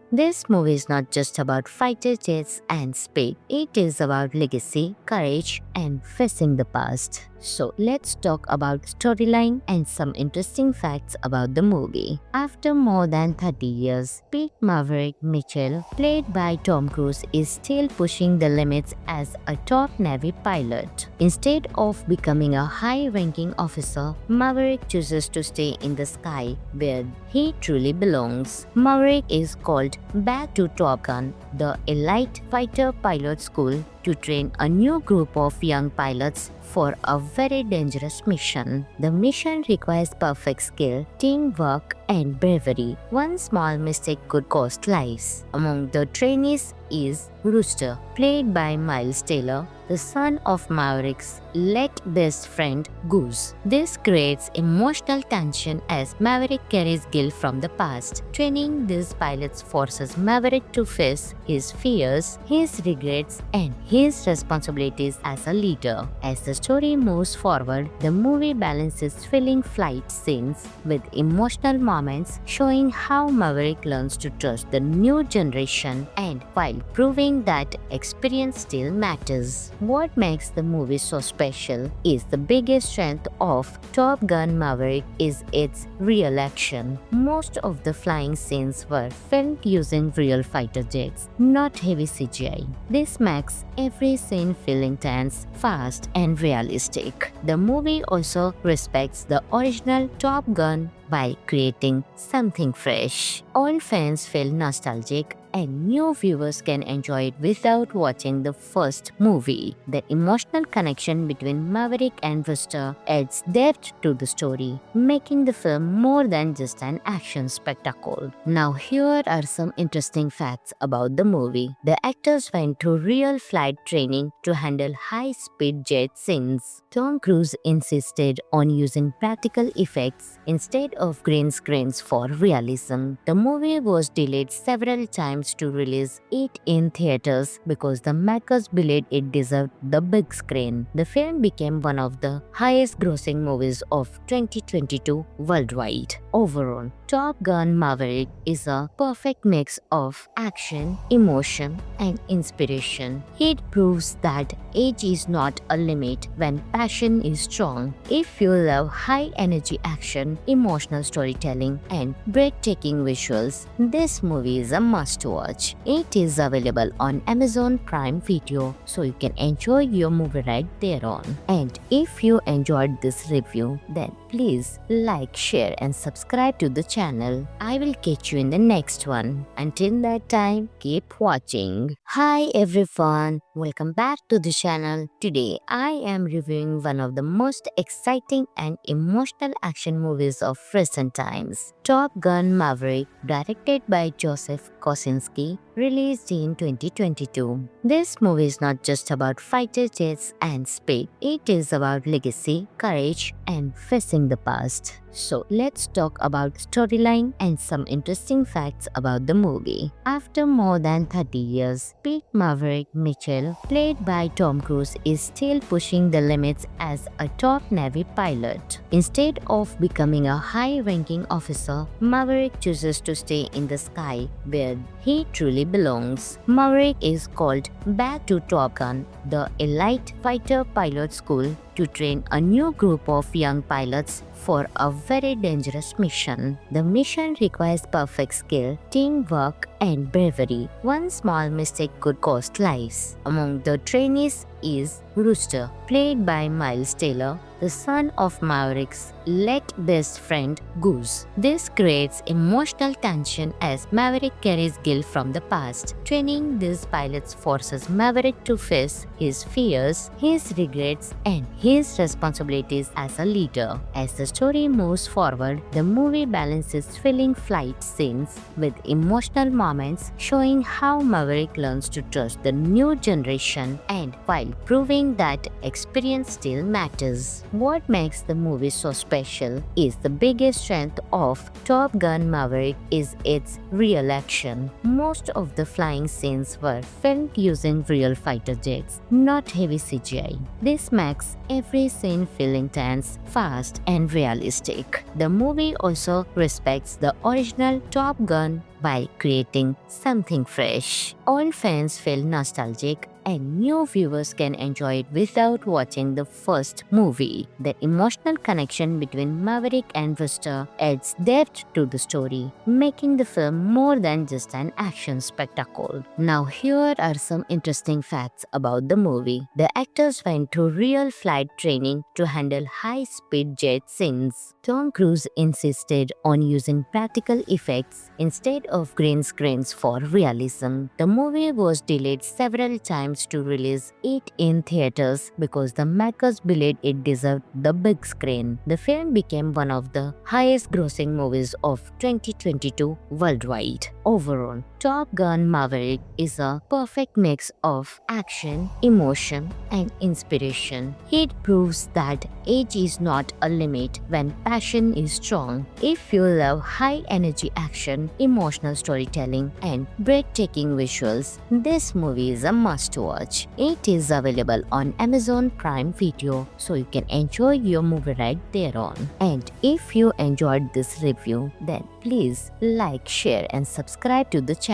This movie is not just about fighter jets and speed, it is about legacy, courage, and facing the past. So let's talk about storyline and some interesting facts about the movie. After more than 30 years, Pete Maverick Mitchell, played by Tom Cruise, is still pushing the limits as a top Navy pilot. Instead of becoming a high-ranking officer, Maverick chooses to stay in the sky where he truly truly belongs. Maverick is called back to Top Gun, the elite fighter pilot school, to train a new group of young pilots for a very dangerous mission. The mission requires perfect skill, teamwork, and bravery. One small mistake could cost lives. Among the trainees is Rooster, played by Miles Taylor, the son of Maverick's late best friend Goose. This creates emotional tension as Maverick carries guilt from the past. Training these pilots forces Maverick to face his fears, his regrets, and his responsibilities as a leader. As the story moves forward, the movie balances thrilling flight scenes with emotional moments, showing how Maverick learns to trust the new generation and while proving that experience still matters. What makes the movie so special is the biggest strength of Top Gun Maverick is its real action. Most of the flying scenes were filmed using real fighter jets, not heavy CGI. This makes every scene feel intense, fast, and realistic. The movie also respects the original Top Gun by creating something fresh. Old fans feel nostalgic and new viewers can enjoy it without watching the first movie. The emotional connection between Maverick and Rooster adds depth to the story, making the film more than just an action spectacle. Now here are some interesting facts about the movie. The actors went through real flight training to handle high-speed jet scenes. Tom Cruise insisted on using practical effects instead of green screens for realism. The movie was delayed several times to release it in theaters because the makers believed it deserved the big screen. The film became one of the highest grossing movies of 2022 worldwide. Overall, Top Gun Maverick is a perfect mix of action, emotion, and inspiration. It proves that age is not a limit when passion is strong. If you love high-energy action, emotional storytelling, and breathtaking visuals, this movie is a must-watch. It is available on Amazon Prime Video, so you can enjoy your movie right there on. And if you enjoyed this review, then please like, share, and subscribe to the channel. I will catch you in the next one. Until that time, keep watching. Hi everyone, welcome back to the channel. Today I am reviewing one of the most exciting and emotional action movies of recent times, Top Gun Maverick, directed by Joseph Kosinski, released in 2022. This movie is not just about fighter jets and speed, it is about legacy, courage, and facing the past. So let's talk about storyline and some interesting facts about the movie. After more than 30 years, Pete Maverick Mitchell, played by Tom Cruise, is still pushing the limits as a top Navy pilot. Instead of becoming a high-ranking officer, Maverick chooses to stay in the sky where he truly belongs. Maverick is called back to Top Gun, the elite fighter pilot school, to train a new group of young pilots for a very dangerous mission. The mission requires perfect skill, teamwork, and bravery. One small mistake could cost lives. Among the trainees is Rooster, played by Miles Taylor, the son of Maverick's late best friend Goose. This creates emotional tension as Maverick carries guilt from the past. Training these pilots forces Maverick to face his fears, his regrets, and his responsibilities as a leader. As the story moves forward, the movie balances thrilling flight scenes with emotional moments, showing how Maverick learns to trust the new generation and while proving that experience still matters. What makes the movie so special is the biggest strength of Top Gun Maverick is its real action. Most of the flying scenes were filmed using real fighter jets, not heavy CGI. This makes every scene feel intense, fast, and realistic. The movie also respects the original Top Gun by creating something fresh. Old fans feel nostalgic and new viewers can enjoy it without watching the first movie. The emotional connection between Maverick and Rooster adds depth to the story, making the film more than just an action spectacle. Now here are some interesting facts about the movie. The actors went through real flight training to handle high-speed jet scenes. Tom Cruise insisted on using practical effects instead of green screens for realism. The movie was delayed several times to release it in theaters because the makers believed it deserved the big screen. The film became one of the highest grossing movies of 2022 worldwide. Overall, Top Gun Maverick is a perfect mix of action, emotion, and inspiration. It proves that age is not a limit when passion is strong. If you love high-energy action, emotional storytelling, and breathtaking visuals, this movie is a must-watch. It is available on Amazon Prime Video, so you can enjoy your movie right there on. And if you enjoyed this review, then please like, share, and subscribe to the channel.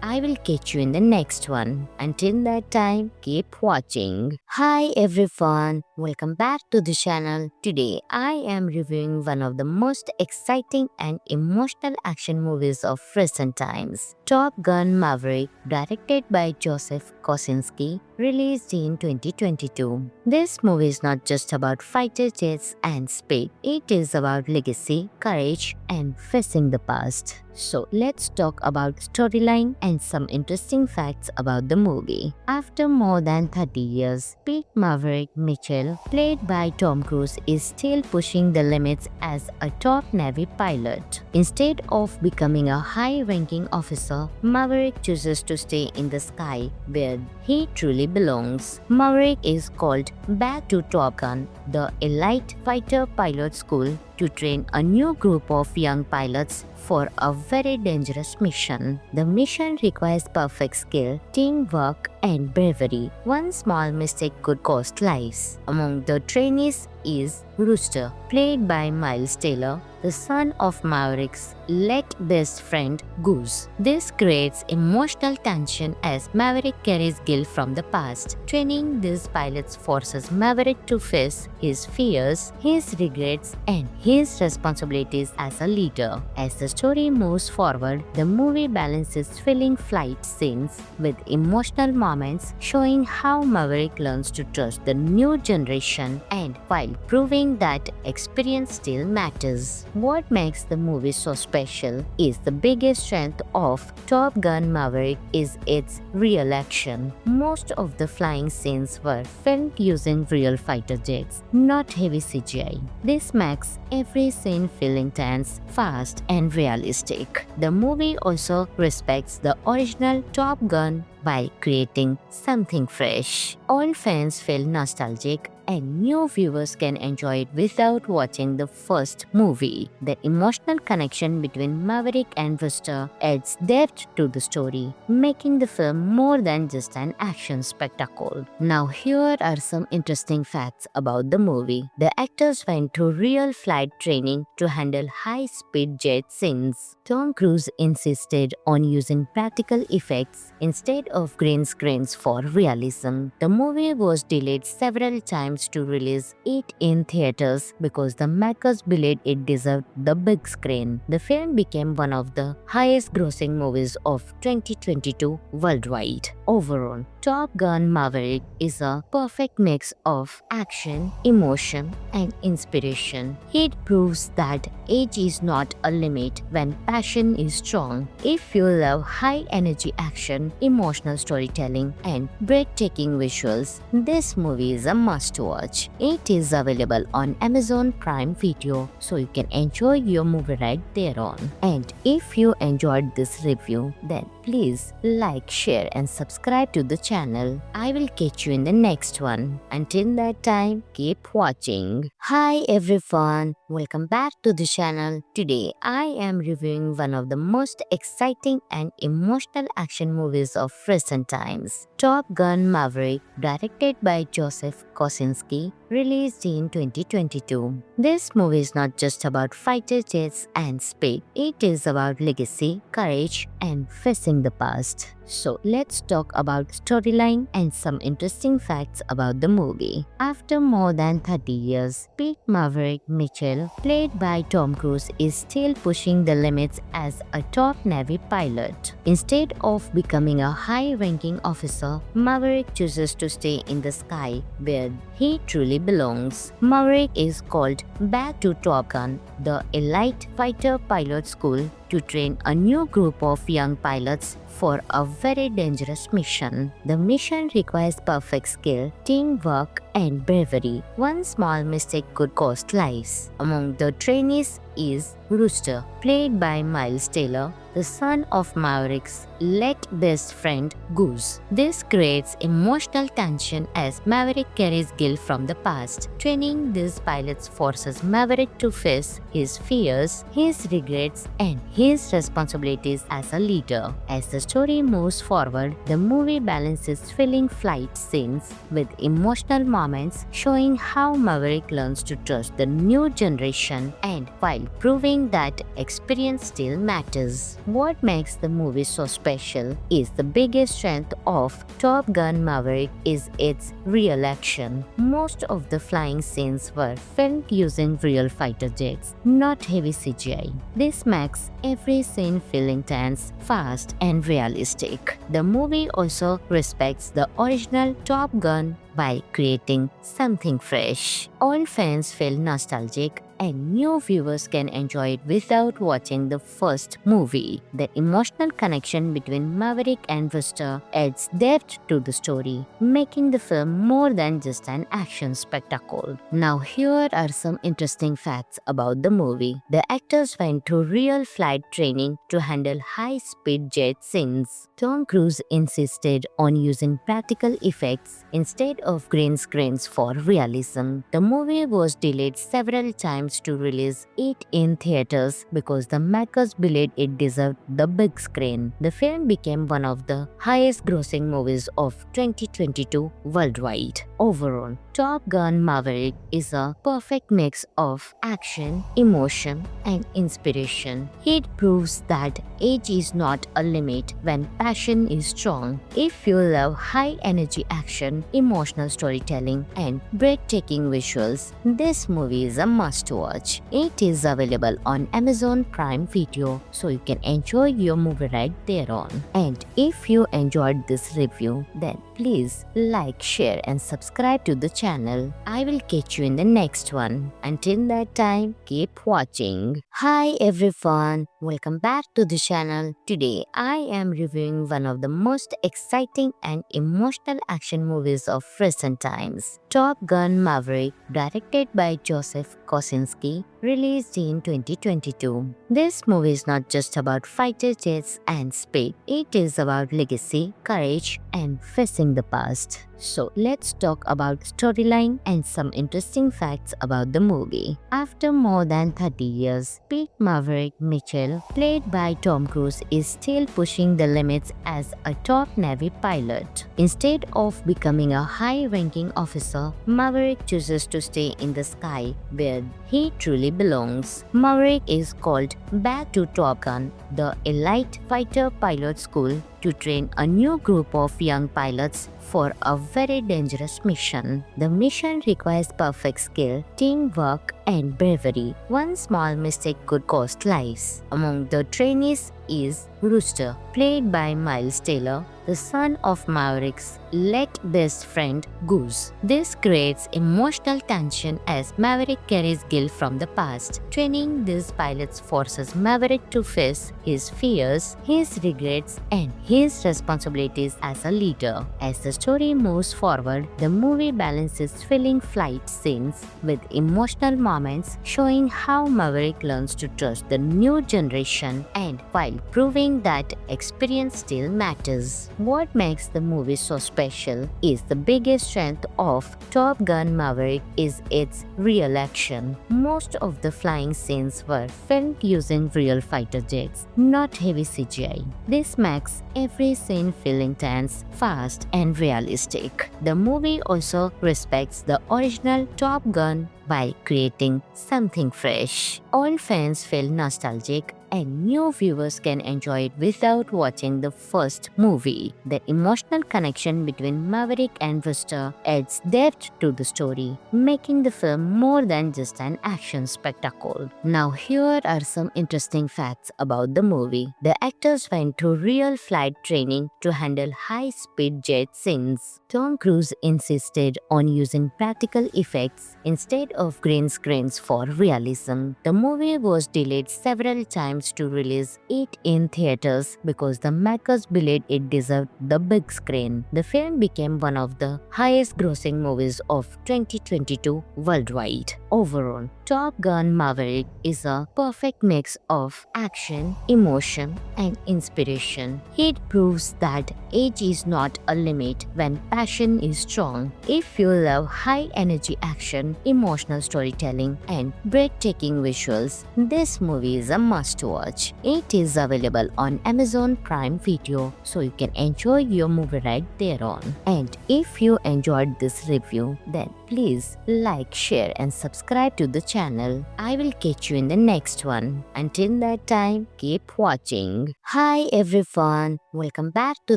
I will catch you in the next one. Until that time, keep watching. Hi everyone, welcome back to the channel. Today I am reviewing one of the most exciting and emotional action movies of recent times, Top Gun Maverick, directed by Joseph Kosinski, released in 2022. This movie is not just about fighter jets and speed, it is about legacy, courage, and facing the past. So let's talk about storyline and some interesting facts about the movie. After more than 30 years, Pete Maverick Mitchell, played by Tom Cruise, is still pushing the limits as a top Navy pilot. Instead of becoming a high-ranking officer, Maverick chooses to stay in the sky where he truly belongs. Maverick is called back to Top Gun, the elite fighter pilot school, to train a new group of young pilots for a very dangerous mission. The mission requires perfect skill, teamwork, and bravery. One small mistake could cost lives. Among the trainees is Rooster, played by Miles Taylor, the son of Maverick's late best friend Goose. This creates emotional tension as Maverick carries guilt from the past. Training these pilots forces Maverick to face his fears, his regrets, and his responsibilities as a leader. As the story moves forward, the movie balances thrilling flight scenes with emotional moments, showing how Maverick learns to trust the new generation and while proving that experience still matters. What makes the movie so special is the biggest strength of Top Gun Maverick is its real action. Most of the flying scenes were filmed using real fighter jets, not heavy CGI. This makes every scene feel intense, fast, and realistic. The movie also respects the original Top Gun by creating something fresh. Old fans feel nostalgic and new viewers can enjoy it without watching the first movie. The emotional connection between Maverick and Rooster adds depth to the story, making the film more than just an action spectacle. Now here are some interesting facts about the movie. The actors went through real flight training to handle high-speed jet scenes. Tom Cruise insisted on using practical effects instead of green screens for realism. The movie was delayed several times to release it in theaters because the makers believed it deserved the big screen. The film became one of the highest grossing movies of 2022 worldwide. Overall, Top Gun Maverick is a perfect mix of action, emotion, and inspiration. It proves that age is not a limit when passion is strong. If you love high-energy action, emotional storytelling, and breathtaking visuals, this movie is a must-watch. It is available on Amazon Prime Video, so you can enjoy your movie right there on. And if you enjoyed this review, then please like, share, and subscribe to the channel. I will catch you in the next one. Until that time, keep watching. Hi everyone, welcome back to the channel. Today I am reviewing one of the most exciting and emotional action movies of recent times, Top Gun Maverick, directed by Joseph Kosinski, released in 2022. This movie is not just about fighter jets and speed, it is about legacy, courage, and facing the past. So let's talk about storyline and some interesting facts about the movie. After more than 30 years, Pete Maverick Mitchell, played by Tom Cruise, is still pushing the limits as a top Navy pilot. Instead of becoming a high-ranking officer, Maverick chooses to stay in the sky where he truly belongs. Maverick is called back to Top Gun, the elite fighter pilot school, to train a new group of young pilots for a very dangerous mission. The mission requires perfect skill, teamwork, and bravery. One small mistake could cost lives. Among the trainees is Rooster, played by Miles Taylor, the son of Maverick's late best friend Goose. This creates emotional tension as Maverick carries guilt from the past. Training these pilots forces Maverick to face his fears, his regrets, and his responsibilities as a leader. As the story moves forward, the movie balances thrilling flight scenes with emotional moments, showing how Maverick learns to trust the new generation and while proving that experience still matters. What makes the movie so special is the biggest strength of Top Gun Maverick is its real action. Most of the flying scenes were filmed using real fighter jets, not heavy CGI. This makes every scene feel intense, fast, and realistic. The movie also respects the original Top Gun by creating something fresh. All fans feel nostalgic and new viewers can enjoy it without watching the first movie. The emotional connection between Maverick and Rooster adds depth to the story, making the film more than just an action spectacle. Now here are some interesting facts about the movie. The actors went through real flight training to handle high-speed jet scenes. Tom Cruise insisted on using practical effects instead of green screens for realism. The movie was delayed several times to release it in theaters because the makers believed it deserved the big screen. The film became one of the highest grossing movies of 2022 worldwide. Overall, Top Gun Maverick is a perfect mix of action, emotion, and inspiration. It proves that age is not a limit when passion is strong. If you love high-energy action, emotional storytelling, and breathtaking visuals, this movie is a must-watch. It is available on Amazon Prime Video, so you can enjoy your movie right thereon. And if you enjoyed this review, then please like, share, and subscribe to the channel. I will catch you in the next one. Until that time, keep watching. Hi everyone, welcome back to the channel. Today I am reviewing one of the most exciting and emotional action movies of recent times, Top Gun Maverick, directed by Joseph Kosinski, released in 2022. This movie is not just about fighter jets and speed, it is about legacy, courage, and facing the past. So let's talk about storyline and some interesting facts about the movie. After more than 30 years, Pete Maverick Mitchell, played by Tom Cruise, is still pushing the limits as a top Navy pilot. Instead of becoming a high-ranking officer, Maverick chooses to stay in the sky where he truly belongs. Maverick is called back to Top Gun, the elite fighter pilot school, to train a new group of young pilots for a very dangerous mission. The mission requires perfect skill, teamwork, and bravery. One small mistake could cost lives. Among the trainees is Rooster, played by Miles Taylor, the son of Maverick's late best friend Goose. This creates emotional tension as Maverick carries guilt from the past. Training these pilots forces Maverick to face his fears, his regrets, and his responsibilities as a leader. As the story moves forward, the movie balances thrilling flight scenes with emotional moments, showing how Maverick learns to trust the new generation and while proving that experience still matters. What makes the movie so special is the biggest strength of Top Gun Maverick is its real action. Most of the flying scenes were filmed using real fighter jets, not heavy CGI. This makes every scene feel intense, fast, and realistic. The movie also respects the original Top Gun by creating something fresh. All fans feel nostalgic and new viewers can enjoy it without watching the first movie. The emotional connection between Maverick and Wister adds depth to the story, making the film more than just an action spectacle. Now here are some interesting facts about the movie. The actors went through real flight training to handle high-speed jet scenes. Tom Cruise insisted on using practical effects instead of green screens for realism. The movie was delayed several times to release it in theaters because the makers believed it deserved the big screen. The film became one of the highest-grossing movies of 2022 worldwide. Overall, Top Gun Maverick is a perfect mix of action, emotion, and inspiration. It proves that age is not a limit when passion is strong. If you love high-energy action, emotional storytelling, and breathtaking visuals, this movie is a must-watch. It is available on Amazon Prime Video, so you can enjoy your movie right there on. And if you enjoyed this review, then please like, share, and subscribe to the channel. I will catch you in the next one. Until that time, keep watching. Hi everyone, welcome back to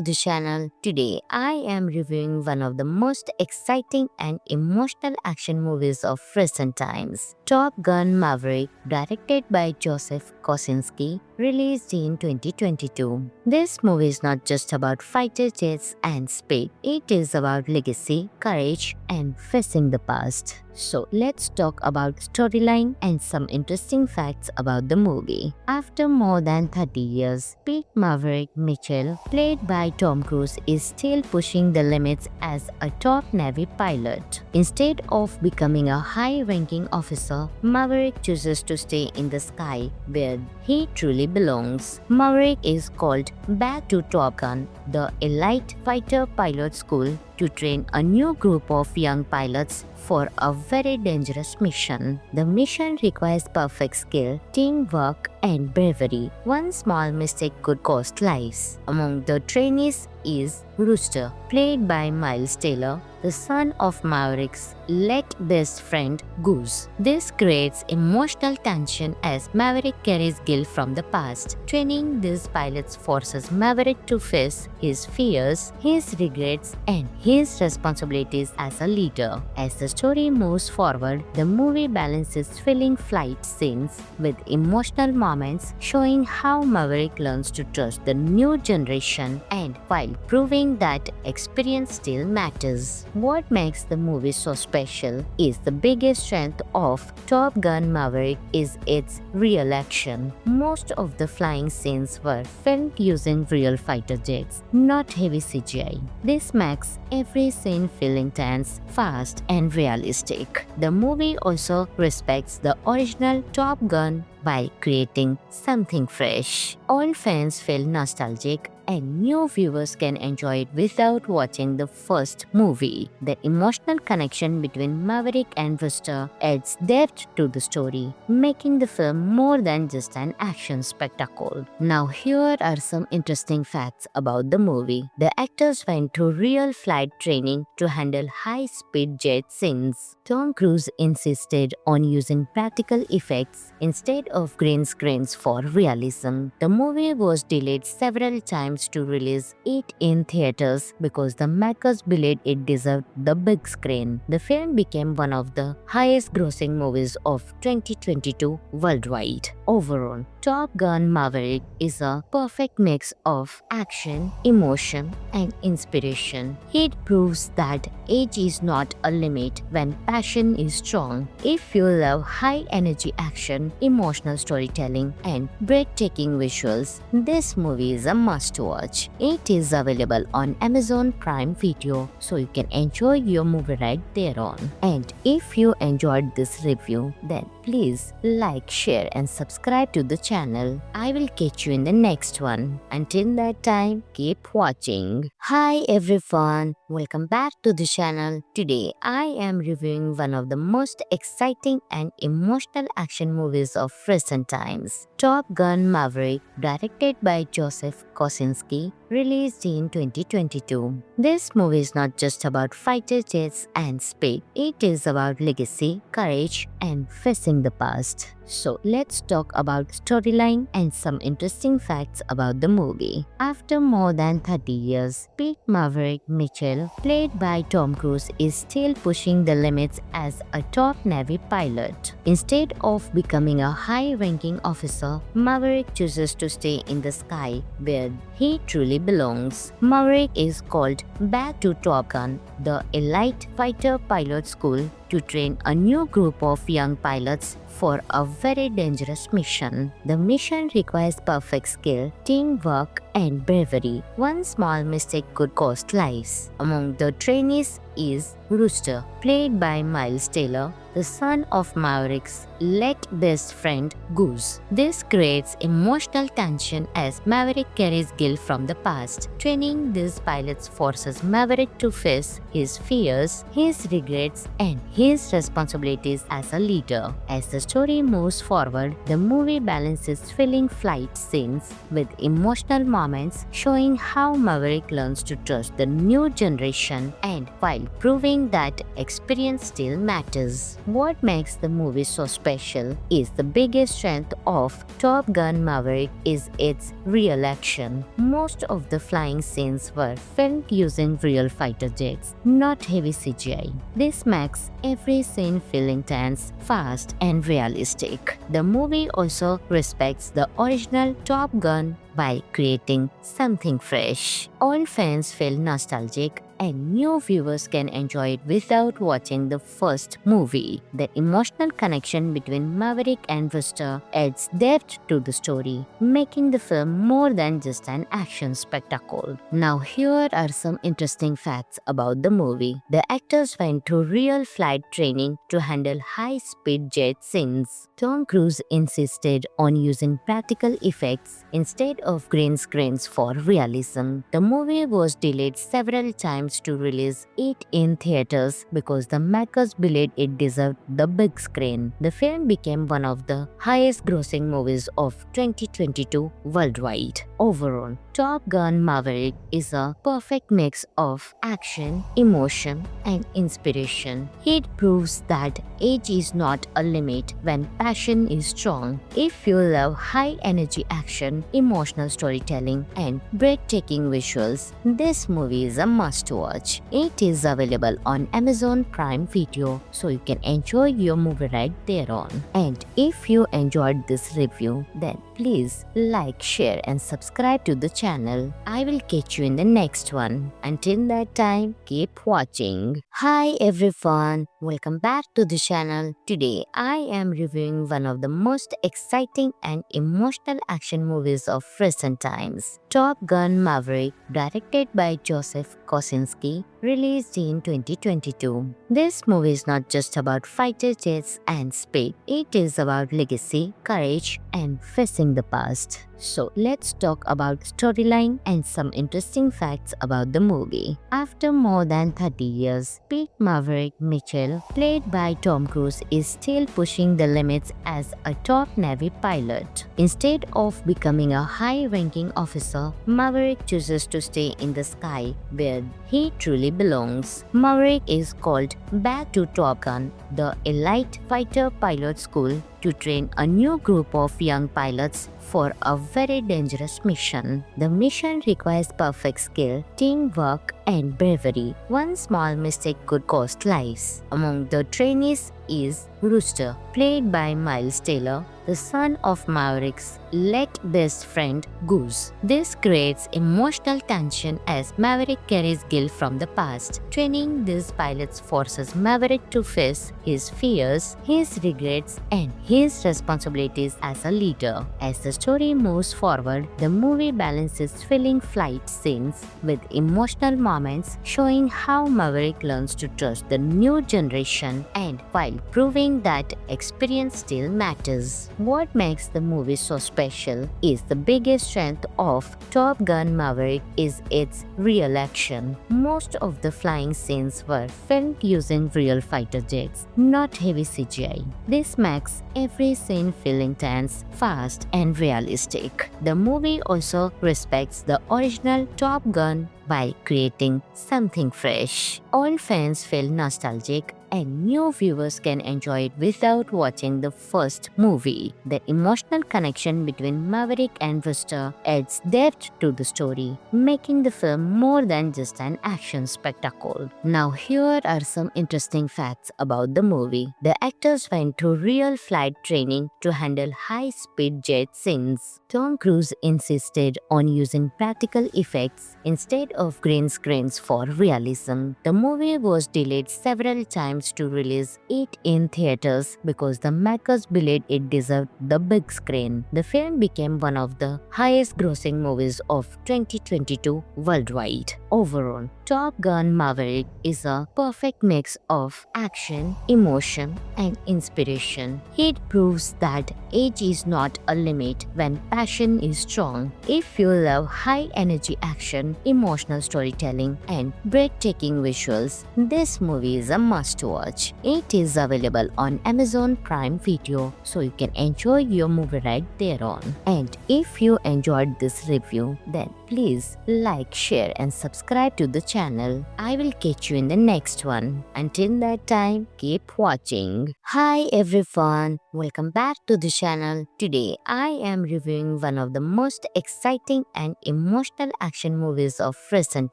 the channel. Today I am reviewing one of the most exciting and emotional action movies of recent times, Top Gun Maverick, directed by Joseph Kosinski, released in 2022. This movie is not just about fighter jets and speed, it is about legacy, courage, and facing the past. So let's talk about storyline and some interesting facts about the movie. After more than 30 years, Pete Maverick Mitchell, played by Tom Cruise, is still pushing the limits as a top Navy pilot. Instead of becoming a high-ranking officer, Maverick chooses to stay in the sky where he truly belongs. Maverick is called back to Top Gun, the elite fighter pilot school, to train a new group of young pilots for a very dangerous mission. The mission requires perfect skill, teamwork, and bravery. One small mistake could cost lives. Among the trainees is Rooster, played by Miles Taylor, the son of Maverick's late best friend Goose. This creates emotional tension as Maverick carries guilt from the past. Training these pilots forces Maverick to face his fears, his regrets, and his responsibilities as a leader. As the story moves forward, the movie balances thrilling flight scenes with emotional moments, showing how Maverick learns to trust the new generation and while proving that experience still matters. What makes the movie so special is the biggest strength of Top Gun Maverick is its real action. Most of the flying scenes were filmed using real fighter jets, not heavy CGI. This makes every scene feel intense, fast, and realistic. The movie also respects the original Top Gun by creating something fresh. Old fans feel nostalgic and new viewers can enjoy it without watching the first movie. The emotional connection between Maverick and Wister adds depth to the story, making the film more than just an action spectacle. Now here are some interesting facts about the movie. The actors went through real flight training to handle high-speed jet scenes. Tom Cruise insisted on using practical effects instead of green screens for realism. The movie was delayed several times to release it in theaters because the makers believed it deserved the big screen. The film became one of the highest-grossing movies of 2022 worldwide. Overall, Top Gun Maverick is a perfect mix of action, emotion, and inspiration. It proves that age is not a limit when passion is strong. If you love high-energy action, emotional storytelling, and breathtaking visuals, this movie is a must-watch. It is available on Amazon Prime Video, so you can enjoy your movie right there on. And if you enjoyed this review, then please like, share, and subscribe to the channel. I will catch you in the next one. Until that time, keep watching. Hi everyone, welcome back to the channel. Today I am reviewing one of the most exciting and emotional action movies of recent times, Top Gun Maverick, directed by Joseph Kosinski, released in 2022. This movie is not just about fighter jets and speed, it is about legacy, courage, and facing the past. So let's talk about storyline and some interesting facts about the movie. After more than 30 years, Pete Maverick Mitchell, played by Tom Cruise, is still pushing the limits as a top Navy pilot. Instead of becoming a high-ranking officer, Maverick chooses to stay in the sky where he truly belongs. Maverick is called back to Top Gun, the elite fighter pilot school, to train a new group of young pilots for a very dangerous mission. The mission requires perfect skill, teamwork, and bravery. One small mistake could cost lives. Among the trainees is Rooster, played by Miles Taylor, the son of Maverick's late best friend Goose. This creates emotional tension as Maverick carries guilt from the past. Training these pilots forces Maverick to face his fears, his regrets, and his responsibilities as a leader. As the story moves forward, the movie balances thrilling flight scenes with emotional moments, showing how Maverick learns to trust the new generation and while proving that experience still matters. What makes the movie so special is the biggest strength of Top Gun Maverick is its real action. Most of the flying scenes were filmed using real fighter jets, not heavy CGI. This makes every scene feel intense, fast, and realistic. The movie also respects the original Top Gun by creating something fresh. Old fans feel nostalgic and new viewers can enjoy it without watching the first movie. The emotional connection between Maverick and Rooster adds depth to the story, making the film more than just an action spectacle. Now here are some interesting facts about the movie. The actors went through real flight training to handle high-speed jet scenes. Tom Cruise insisted on using practical effects instead of green screens for realism. The movie was delayed several times to release it in theaters because the makers believed it deserved the big screen. The film became one of the highest-grossing movies of 2022 worldwide. Overall, Top Gun Maverick is a perfect mix of action, emotion, and inspiration. It proves that age is not a limit when passion is strong. If you love high-energy action, emotional storytelling, and breathtaking visuals, this movie is a must-watch. It is available on Amazon Prime Video, so you can enjoy your movie right there on. And if you enjoyed this review, then please like, share, and subscribe to the channel. I will catch you in the next one. Until that time, keep watching. Hi everyone, welcome back to the channel. Today I am reviewing one of the most exciting and emotional action movies of recent times, Top Gun Maverick, directed by Joseph Kosinski, released in 2022. This movie is not just about fighter jets and speed, it is about legacy, courage, and facing the past. So let's talk about storyline and some interesting facts about the movie. After more than 30 years, Pete Maverick Mitchell, played by Tom Cruise, is still pushing the limits as a top Navy pilot. Instead of becoming a high-ranking officer, Maverick chooses to stay in the sky where he truly belongs. Maverick is called back to Top Gun, the elite fighter pilot school, to train a new group of young pilots for a very dangerous mission. The mission requires perfect skill, teamwork, and bravery. One small mistake could cost lives. Among the trainees is Rooster, played by Miles Taylor, the son of Maverick's late best friend Goose. This creates emotional tension as Maverick carries guilt from the past. Training these pilots forces Maverick to face his fears, his regrets, and his responsibilities as a leader. As the story moves forward, the movie balances thrilling flight scenes with emotional moments, showing how Maverick learns to trust the new generation and while proving that experience still matters. What makes the movie so special is the biggest strength of Top Gun Maverick is its real action. Most of the flying scenes were filmed using real fighter jets, not heavy CGI. This makes every scene feel intense, fast, and realistic. The movie also respects the original Top Gun by creating something fresh. Old fans feel nostalgic and new viewers can enjoy it without watching the first movie. The emotional connection between Maverick and Rooster adds depth to the story, making the film more than just an action spectacle. Now here are some interesting facts about the movie. The actors went through real flight training to handle high-speed jet scenes. Tom Cruise insisted on using practical effects instead of green screens for realism. The movie was delayed several times to release it in theaters because the makers believed it deserved the big screen. The film became one of the highest-grossing movies of 2022 worldwide. Overall, Top Gun Maverick is a perfect mix of action, emotion, and inspiration. It proves that age is not a limit when passion is strong. If you love high-energy action, emotional storytelling, and breathtaking visuals, this movie is a must-watch. It is available on Amazon Prime Video, so you can enjoy your movie right there on. And if you enjoyed this review, then please like, share, and subscribe to the channel. I will catch you in the next one. Until that time, keep watching. Hi everyone, welcome back to the channel. Today I am reviewing one of the most exciting and emotional action movies of recent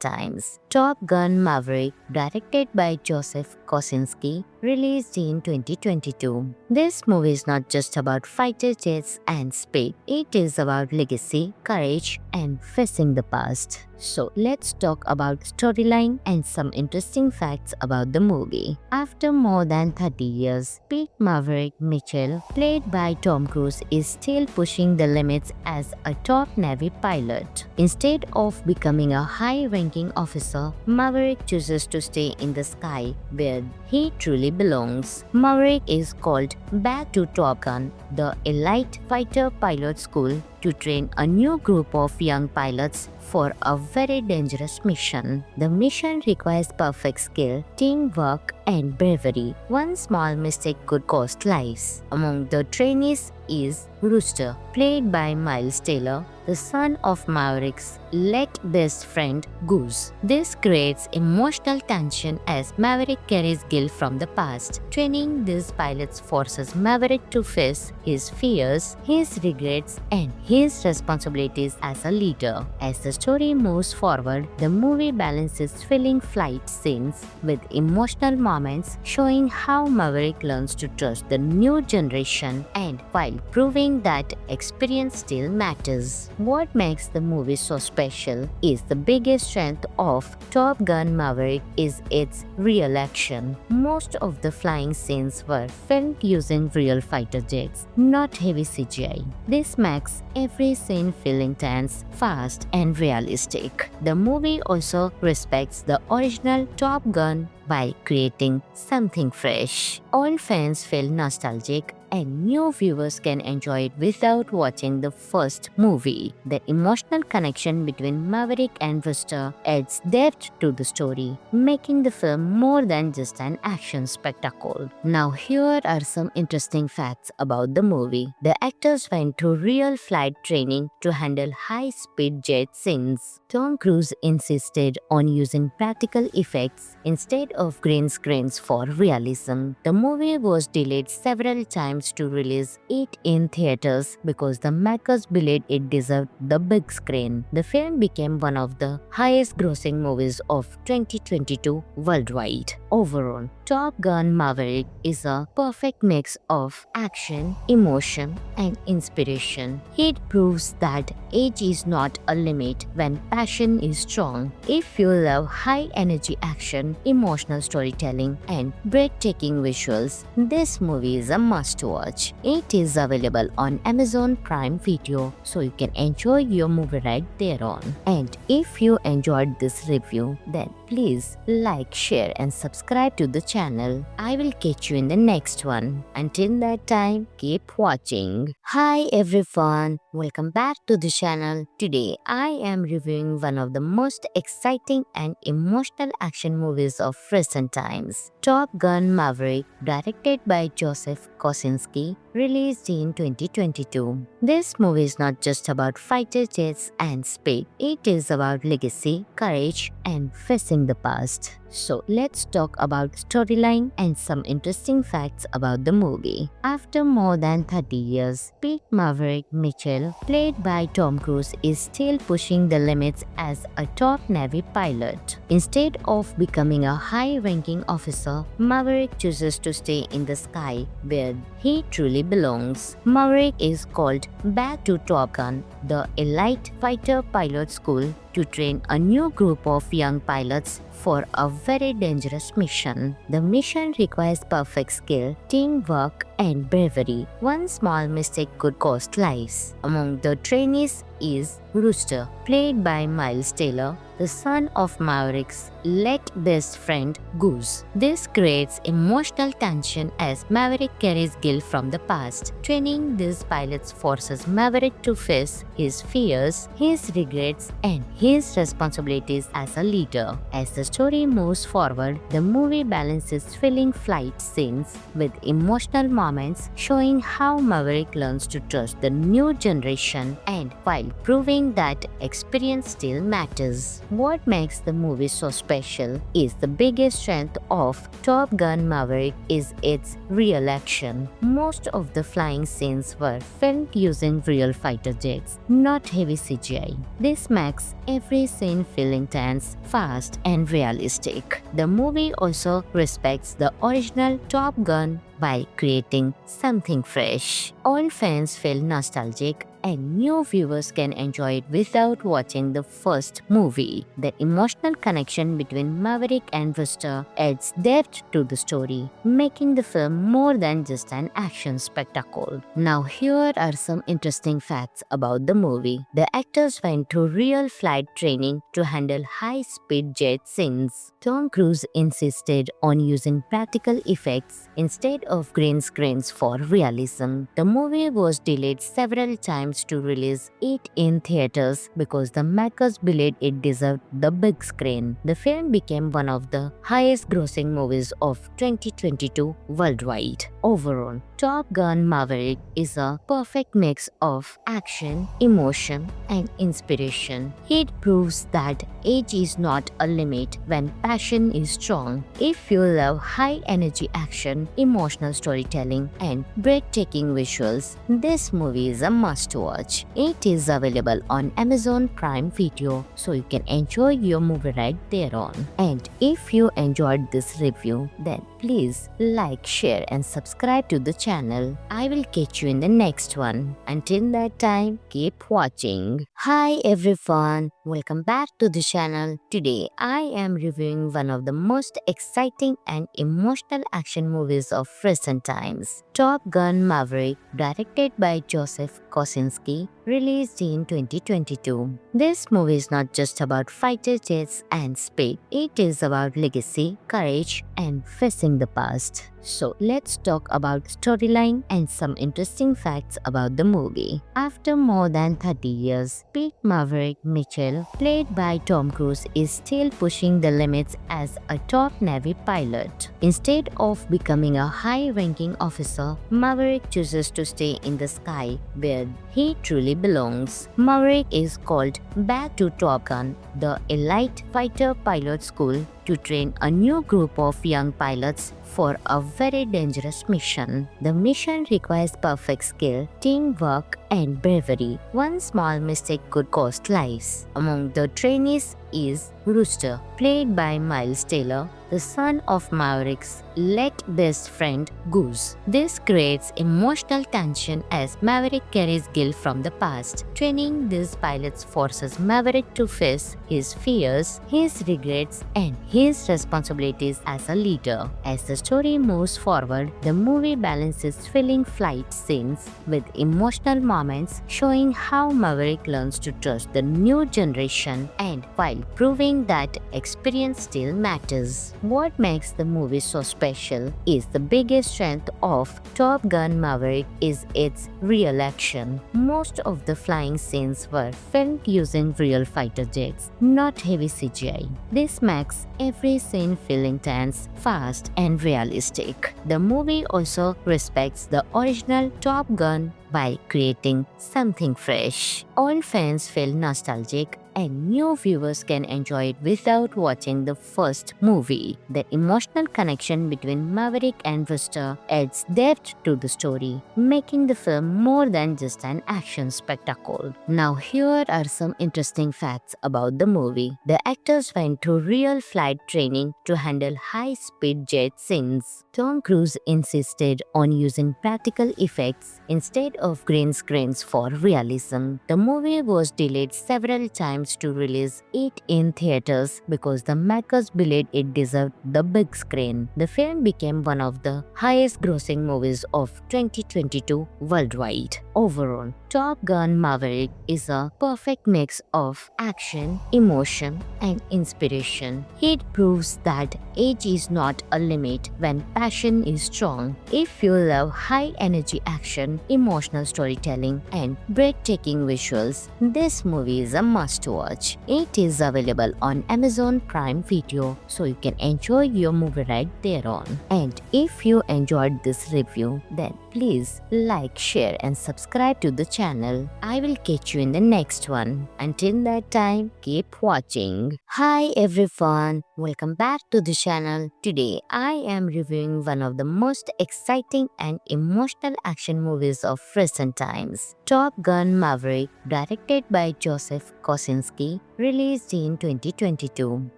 times, Top Gun Maverick, directed by Joseph Kosinski, released in 2022. This movie is not just about fighter jets and speed, it is about legacy, courage, and facing the past. So let's talk about storyline and some interesting facts about the movie. After more than 30 years, Pete Maverick Mitchell, played by Tom Cruise, is still pushing the limits as a top Navy pilot. Instead of becoming a high-ranking officer, Maverick chooses to stay in the sky where he truly belongs. Maverick is called back to Top Gun, the elite fighter pilot school, to train a new group of young pilots for a very dangerous mission. The mission requires perfect skill, teamwork, and bravery. One small mistake could cost lives. Among the trainees is Rooster, played by Miles Taylor, the son of Maverick's late best friend Goose. This creates emotional tension as Maverick carries guilt from the past. Training these pilots forces Maverick to face his fears, his regrets, and his responsibilities as a leader. As the story moves forward, the movie balances thrilling flight scenes with emotional moments, showing how Maverick learns to trust the new generation and while proving that experience still matters. What makes the movie so special is the biggest strength of Top Gun Maverick is its real action. Most of the flying scenes were filmed using real fighter jets, not heavy CGI. This makes every scene feel intense, fast, and realistic. The movie also respects the original Top Gun by creating something fresh. Old fans feel nostalgic and new viewers can enjoy it without watching the first movie. The emotional connection between Maverick and Rooster adds depth to the story, making the film more than just an action spectacle. Now here are some interesting facts about the movie. The actors went through real flight training to handle high-speed jet scenes. Tom Cruise insisted on using practical effects instead of green screens for realism. The movie was delayed several times to release it in theaters because the makers believed it deserved the big screen. The film became one of the highest-grossing movies of 2022 worldwide. Overall, Top Gun Maverick is a perfect mix of action, emotion, and inspiration. It proves that age is not a limit when passion is strong. If you love high-energy action, emotional storytelling, and breathtaking visuals, this movie is a must-watch. It is available on Amazon Prime Video, so you can enjoy your movie right there on. And if you enjoyed this review, then please like, share, and subscribe to the channel. I will catch you in the next one. Until that time, keep watching. Hi everyone, welcome back to the channel. Today I am reviewing one of the most exciting and emotional action movies of recent times, Top Gun Maverick, directed by Joseph Kosinski, released in 2022. This movie is not just about fighter jets and speed, it is about legacy, courage, and facing the past. So let's talk about storyline and some interesting facts about the movie. After more than 30 years, Pete Maverick Mitchell, played by Tom Cruise, is still pushing the limits as a top Navy pilot. Instead of becoming a high-ranking officer, Maverick chooses to stay in the sky where he truly belongs. Maverick is called back to Top Gun, the elite fighter pilot school, to train a new group of young pilots for a very dangerous mission. The mission requires perfect skill, teamwork, and bravery. One small mistake could cost lives. Among the trainees is Rooster, played by Miles Taylor, the son of Maverick's late best friend Goose. This creates emotional tension as Maverick carries guilt from the past. Training these pilots forces Maverick to face his fears, his regrets, and his responsibilities as a leader. As the story moves forward, the movie balances thrilling flight scenes with emotional moments, showing how Maverick learns to trust the new generation and while proving that experience still matters. What makes the movie so special is the biggest strength of Top Gun Maverick is its real action. Most of the flying scenes were filmed using real fighter jets, not heavy CGI. This makes every scene feel intense, fast, and realistic. The movie also respects the original Top Gun by creating something fresh. Old fans feel nostalgic and new viewers can enjoy it without watching the first movie. The emotional connection between Maverick and Rooster adds depth to the story, making the film more than just an action spectacle. Now here are some interesting facts about the movie. The actors went through real flight training to handle high-speed jet scenes. Tom Cruise insisted on using practical effects instead of green screens for realism. The movie was delayed several times to release it in theaters because the makers believed it deserved the big screen. The film became one of the highest grossing movies of 2022 worldwide. Overall, Top Gun Maverick is a perfect mix of action, emotion, and inspiration. It proves that age is not a limit when passion is strong. If you love high-energy action, emotional storytelling, and breathtaking visuals, this movie is a must-watch. It is available on Amazon Prime Video, so you can enjoy your movie right there on. And if you enjoyed this review, then please like, share, and subscribe to the channel. I will catch you in the next one. Until that time, keep watching. Hi everyone, welcome back to the channel. Today I am reviewing one of the most exciting and emotional action movies of recent times, Top Gun Maverick, directed by Joseph Kosinski, released in 2022. This movie is not just about fighter jets and speed, it is about legacy, courage, and facing the past. So let's talk about storyline and some interesting facts about the movie. After more than 30 years, Pete Maverick Mitchell, played by Tom Cruise, is still pushing the limits as a top Navy pilot. Instead of becoming a high-ranking officer, Maverick chooses to stay in the sky where he truly belongs. Maverick is called back to Top Gun, the elite fighter pilot school, to train a new group of young pilots for a very dangerous mission. The mission requires perfect skill, teamwork, and bravery. One small mistake could cost lives. Among the trainees is Rooster, played by Miles Taylor, the son of Maverick's late best friend Goose. This creates emotional tension as Maverick carries guilt from the past. Training these pilots forces Maverick to face his fears, his regrets, and his responsibilities as a leader. As the story moves forward, the movie balances thrilling flight scenes with emotional moments, moments showing how Maverick learns to trust the new generation and while proving that experience still matters. What makes the movie so special is the biggest strength of Top Gun Maverick is its real action. Most of the flying scenes were filmed using real fighter jets, not heavy CGI. This makes every scene feel intense, fast, and realistic. The movie also respects the original Top Gun by creating something fresh. Old fans feel nostalgic and new viewers can enjoy it without watching the first movie. The emotional connection between Maverick and Rooster adds depth to the story, making the film more than just an action spectacle. Now here are some interesting facts about the movie. The actors went through real flight training to handle high-speed jet scenes. Tom Cruise insisted on using practical effects instead of green screens for realism. The movie was delayed several times to release it in theaters because the makers believed it deserved the big screen. The film became one of the highest grossing movies of 2022 worldwide. Overall, Top Gun Maverick is a perfect mix of action, emotion, and inspiration. It proves that age is not a limit when passion is strong. If you love high-energy action, emotional storytelling, and breathtaking visuals, this movie is a must-watch. It is available on Amazon Prime Video, so you can enjoy your movie right there on. And if you enjoyed this review, then please like, share, and subscribe to the channel. I will catch you in the next one. Until that time, keep watching. Hi everyone, welcome back to the channel. Today I am reviewing one of the most exciting and emotional action movies of recent times, Top Gun Maverick, directed by Joseph Kosinski, released in 2022.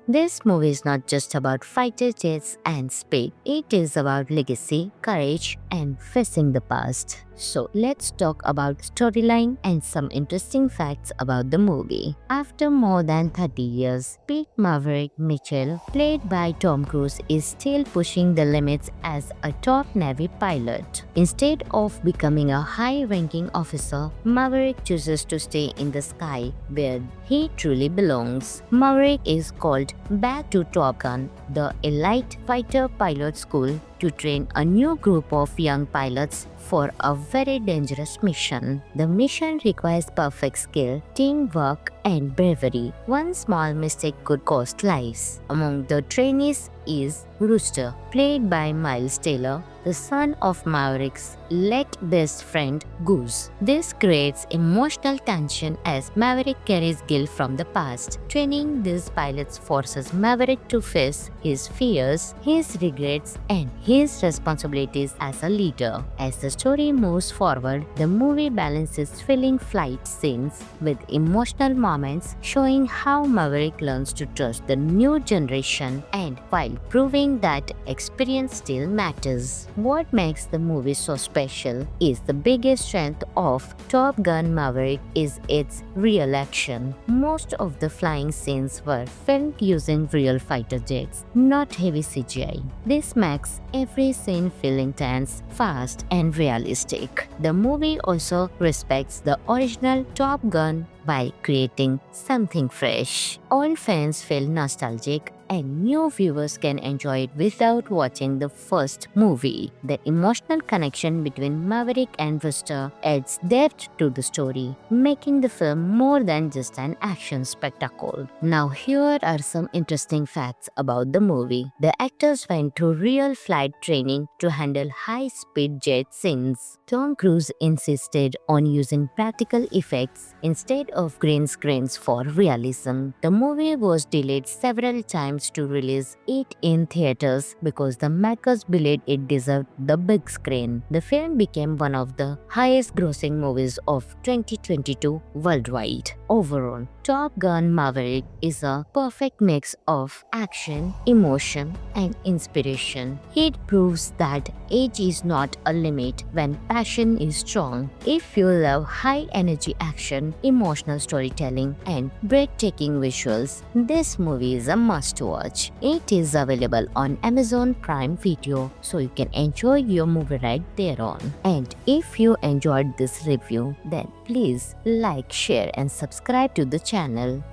This movie is not just about fighter jets and speed, it is about legacy, courage, and facing the past. So let's talk about storyline and some interesting facts about the movie. After more than 30 years, Pete Maverick Mitchell, played by Tom Cruise, is still pushing the limits as a top Navy pilot. Instead of becoming a high-ranking officer, Maverick chooses to stay in the sky where he truly belongs. Maverick is called back to Top Gun, the elite fighter pilot school, to train a new group of young pilots for a very dangerous mission. The mission requires perfect skill, teamwork, and bravery. One small mistake could cost lives. Among the trainees is Rooster, played by Miles Taylor, the son of Maverick's late best friend Goose. This creates emotional tension as Maverick carries guilt from the past. Training these pilots forces Maverick to face his fears, his regrets, and his responsibilities as a leader. As the story moves forward, the movie balances thrilling flight scenes with emotional moments showing how Maverick learns to trust the new generation and while proving that experience still matters. What makes the movie so special is the biggest strength of Top Gun Maverick is its real action. Most of the flying scenes were filmed using real fighter jets, not heavy CGI. This makes every scene feel intense, fast, and realistic. The movie also respects the original Top Gun by creating something fresh. Old fans feel nostalgic and new viewers can enjoy it without watching the first movie. The emotional connection between Maverick and Rooster adds depth to the story, making the film more than just an action spectacle. Now here are some interesting facts about the movie. The actors went through real flight training to handle high-speed jet scenes. Tom Cruise insisted on using practical effects instead of green screens for realism. The movie was delayed several times to release it in theaters because the makers believed it deserved the big screen. The film became one of the highest grossing movies of 2022 worldwide. Overall, Top Gun Maverick is a perfect mix of action, emotion, and inspiration. It proves that age is not a limit when passion is strong. If you love high energy action, emotional storytelling, and breathtaking visuals, this movie is a must watch. It is available on Amazon Prime Video, so you can enjoy your movie right there on. And if you enjoyed this review, then please like, share, and subscribe to the channel.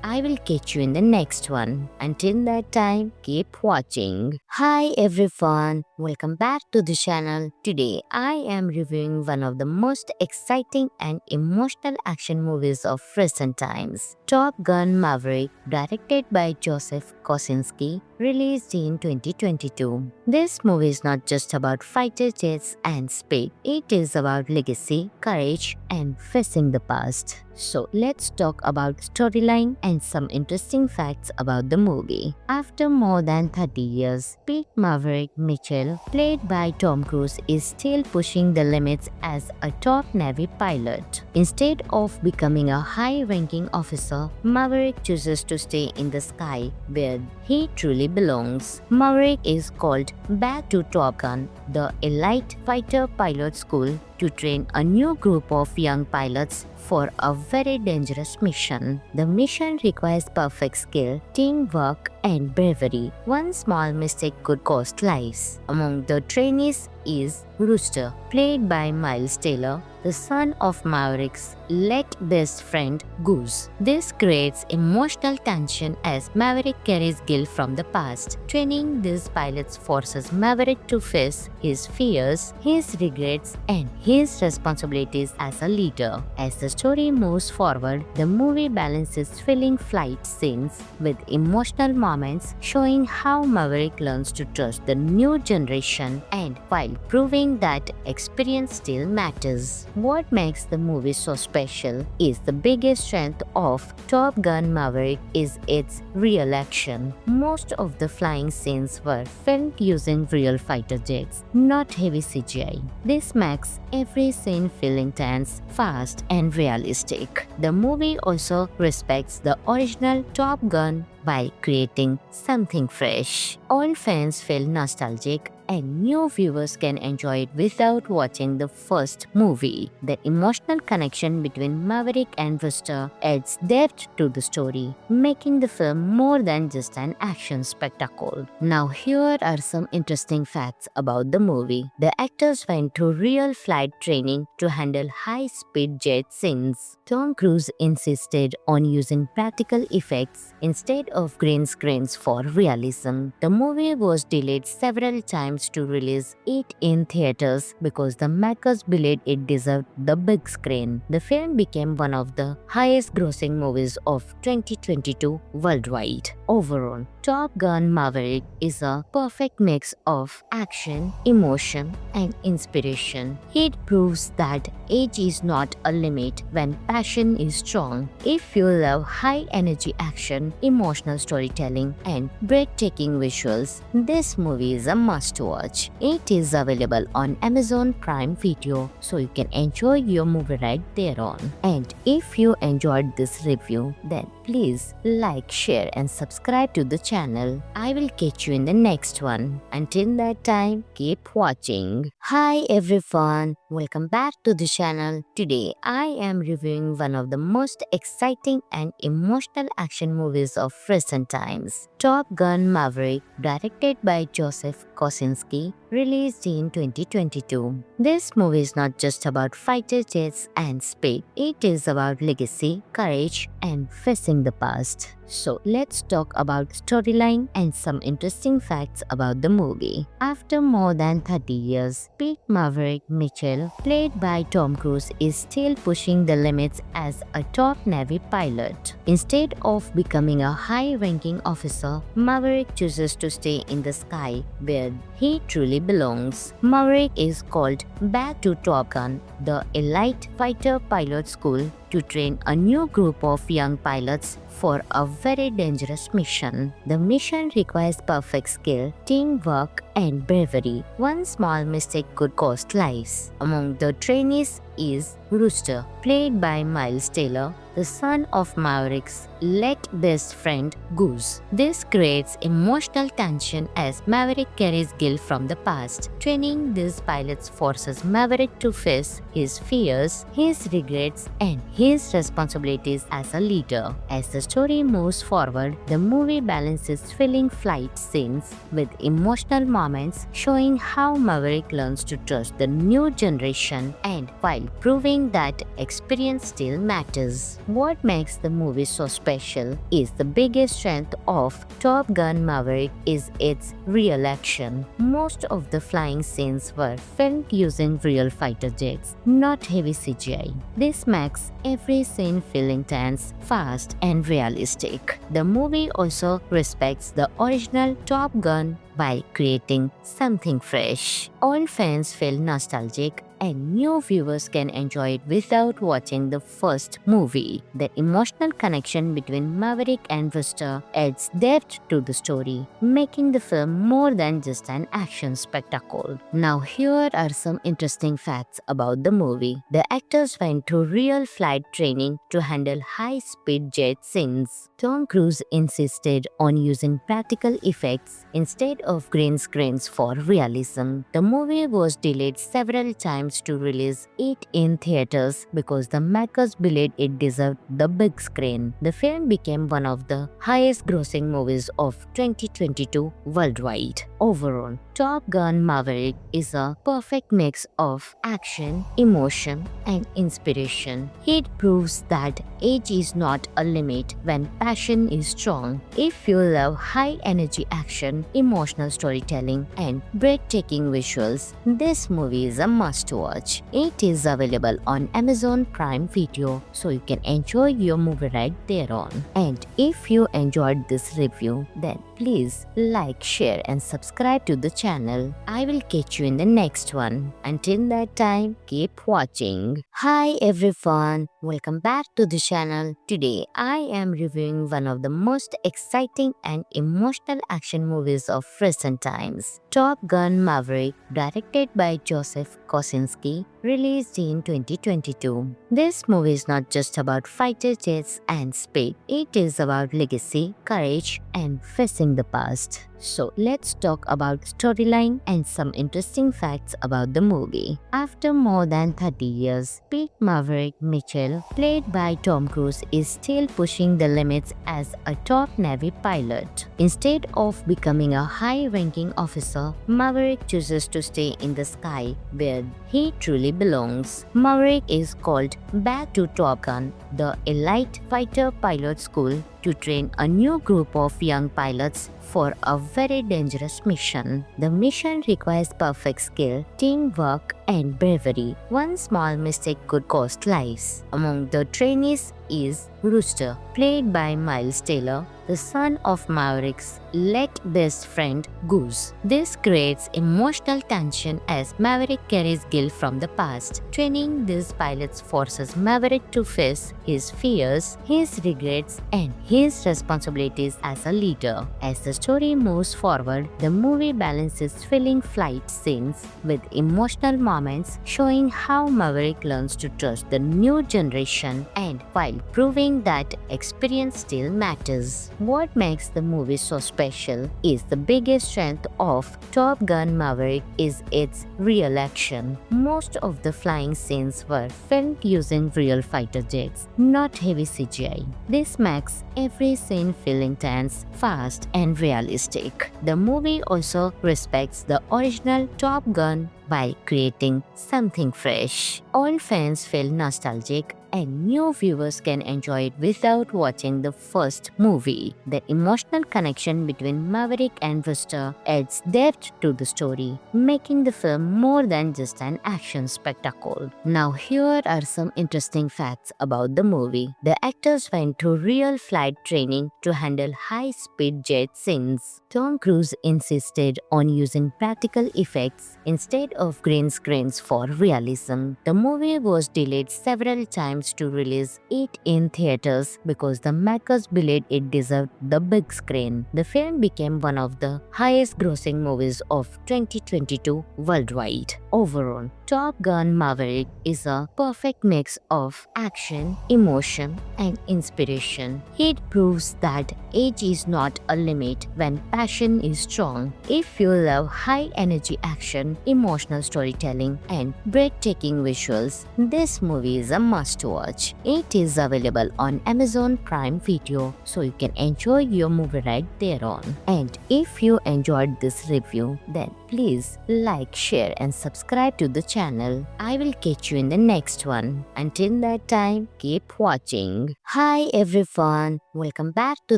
I will catch you in the next one. Until that time, keep watching. Hi everyone, welcome back to the channel. Today I am reviewing one of the most exciting and emotional action movies of recent times, Top Gun Maverick, directed by Joseph Kosinski, released in 2022. This movie is not just about fighter jets and speed, it is about legacy, courage, and facing the past. So let's talk about storyline and some interesting facts about the movie. After more than 30 years, Pete Maverick Mitchell, played by Tom Cruise, is still pushing the limits as a top Navy pilot. Instead of becoming a high-ranking officer, Maverick chooses to stay in the sky where he truly belongs. Maverick is called back to Top Gun, the elite fighter pilot school, to train a new group of young pilots for a very dangerous mission. The mission requires perfect skill, teamwork, and bravery. One small mistake could cost lives. Among the trainees is Rooster, played by Miles Taylor, the son of Maverick's late best friend Goose. This creates emotional tension as Maverick carries guilt from the past. Training these pilots forces Maverick to face his fears, his regrets, and his responsibilities as a leader. As the story moves forward, the movie balances thrilling flight scenes with emotional moments, showing how Maverick learns to trust the new generation and while proving that experience still matters. What makes the movie so special is the biggest strength of Top Gun Maverick is its real action. Most of the flying scenes were filmed using real fighter jets, not heavy CGI. This makes every scene feel intense, fast, and realistic. The movie also respects the original Top Gun by creating something fresh. Old fans feel nostalgic and new viewers can enjoy it without watching the first movie. The emotional connection between Maverick and Rooster adds depth to the story, making the film more than just an action spectacle. Now here are some interesting facts about the movie. The actors went through real flight training to handle high-speed jet scenes. Tom Cruise insisted on using practical effects instead of green screens for realism. The movie was delayed several times to release it in theaters because the makers believed it deserved the big screen. The film became one of the highest grossing movies of 2022 worldwide. Overall, Top Gun Maverick is a perfect mix of action, emotion, and inspiration. It proves that age is not a limit when passion is strong. If you love high energy action, emotional storytelling, and breathtaking visuals, this movie is a must watch. It is available on Amazon Prime Video, so you can enjoy your movie right there on. And if you enjoyed this review, then please like, share, and subscribe to the channel. I will catch you in the next one. Until that time, keep watching. Hi everyone, welcome back to the channel. Today I am reviewing one of the most exciting and emotional action movies of recent times, Top Gun Maverick, directed by Joseph Kosinski, released in 2022. This movie is not just about fighter jets and speed, it is about legacy, courage, and facing the past. So let's talk about storyline and some interesting facts about the movie. After more than 30 years, Pete Maverick Mitchell, played by Tom Cruise, is still pushing the limits as a top Navy pilot. Instead of becoming a high-ranking officer, Maverick chooses to stay in the sky where he truly belongs. Maverick is called back to Top Gun, the elite fighter pilot school, to train a new group of young pilots for a very dangerous mission. The mission requires perfect skill, teamwork, and bravery. One small mistake could cost lives. Among the trainees is Rooster, played by Miles Taylor, the son of Maverick's late best friend Goose. This creates emotional tension as Maverick carries guilt from the past. Training these pilots forces Maverick to face his fears, his regrets, and his responsibilities as a leader. As the story moves forward, the movie balances thrilling flight scenes with emotional moments, showing how Maverick learns to trust the new generation and while proving that experience still matters. What makes the movie so special is the biggest strength of Top Gun Maverick is its real action. Most of the flying scenes were filmed using real fighter jets, not heavy CGI. This makes every scene feel intense, fast, and realistic. The movie also respects the original Top Gun by creating something fresh. Old fans feel nostalgic and new viewers can enjoy it without watching the first movie. The emotional connection between Maverick and Rooster adds depth to the story, making the film more than just an action spectacle. Now here are some interesting facts about the movie. The actors went through real flight training to handle high-speed jet scenes. Tom Cruise insisted on using practical effects instead of green screens for realism. The movie was delayed several times to release it in theaters because the makers believed it deserved the big screen. The film became one of the highest grossing movies of 2022 worldwide. Overall, Top Gun Maverick is a perfect mix of action, emotion, and inspiration. It proves that age is not a limit when passion is strong. If you love high-energy action, emotional storytelling, and breathtaking visuals, this movie is a must-watch. It is available on Amazon Prime Video, so you can enjoy your movie right thereon. And if you enjoyed this review, then please like, share, and subscribe to the channel. I will catch you in the next one. Until that time, keep watching. Hi everyone, welcome back to the channel. Today I am reviewing one of the most exciting and emotional action movies of recent times, Top Gun Maverick, directed by Joseph Kosinski, released in 2022. This movie is not just about fighter jets and speed, it is about legacy, courage, and facing the past. So let's talk about storyline and some interesting facts about the movie. After more than 30 years, Pete Maverick Mitchell, played by Tom Cruise, is still pushing the limits as a top Navy pilot. Instead of becoming a high-ranking officer, Maverick chooses to stay in the sky where he truly belongs. Maverick is called back to Top Gun, the elite fighter pilot school, to train a new group of young pilots for a very dangerous mission. The mission requires perfect skill, teamwork, and bravery. One small mistake could cost lives. Among the trainees is Rooster, played by Miles Taylor, the son of Maverick's late best friend Goose. This creates emotional tension as Maverick carries guilt from the past. Training these pilots forces Maverick to face his fears, his regrets, and his responsibilities as a leader. As the story moves forward, the movie balances thrilling flight scenes with emotional moments, showing how Maverick learns to trust the new generation and while proving that experience still matters. What makes the movie so special is the biggest strength of Top Gun Maverick is its real action. Most of the flying scenes were filmed using real fighter jets, not heavy CGI. This makes every scene feel intense, fast, and realistic. The movie also respects the original Top Gun by creating something fresh. Old fans feel nostalgic and new viewers can enjoy it without watching the first movie. The emotional connection between Maverick and Rooster adds depth to the story, making the film more than just an action spectacle. Now here are some interesting facts about the movie. The actors went through real flight training to handle high-speed jet scenes. Tom Cruise insisted on using practical effects instead of green screens for realism. The movie was delayed several times times to release it in theaters because the makers believed it deserved the big screen. The film became one of the highest grossing movies of 2022 worldwide. Overall, Top Gun Maverick is a perfect mix of action, emotion, and inspiration. It proves that age is not a limit when passion is strong. If you love high-energy action, emotional storytelling, and breathtaking visuals, this movie is a must-watch. It is available on Amazon Prime Video, so you can enjoy your movie right there on. And if you enjoyed this review, then please like, share, and subscribe to the channel. I will catch you in the next one. Until that time, keep watching. Hi everyone, welcome back to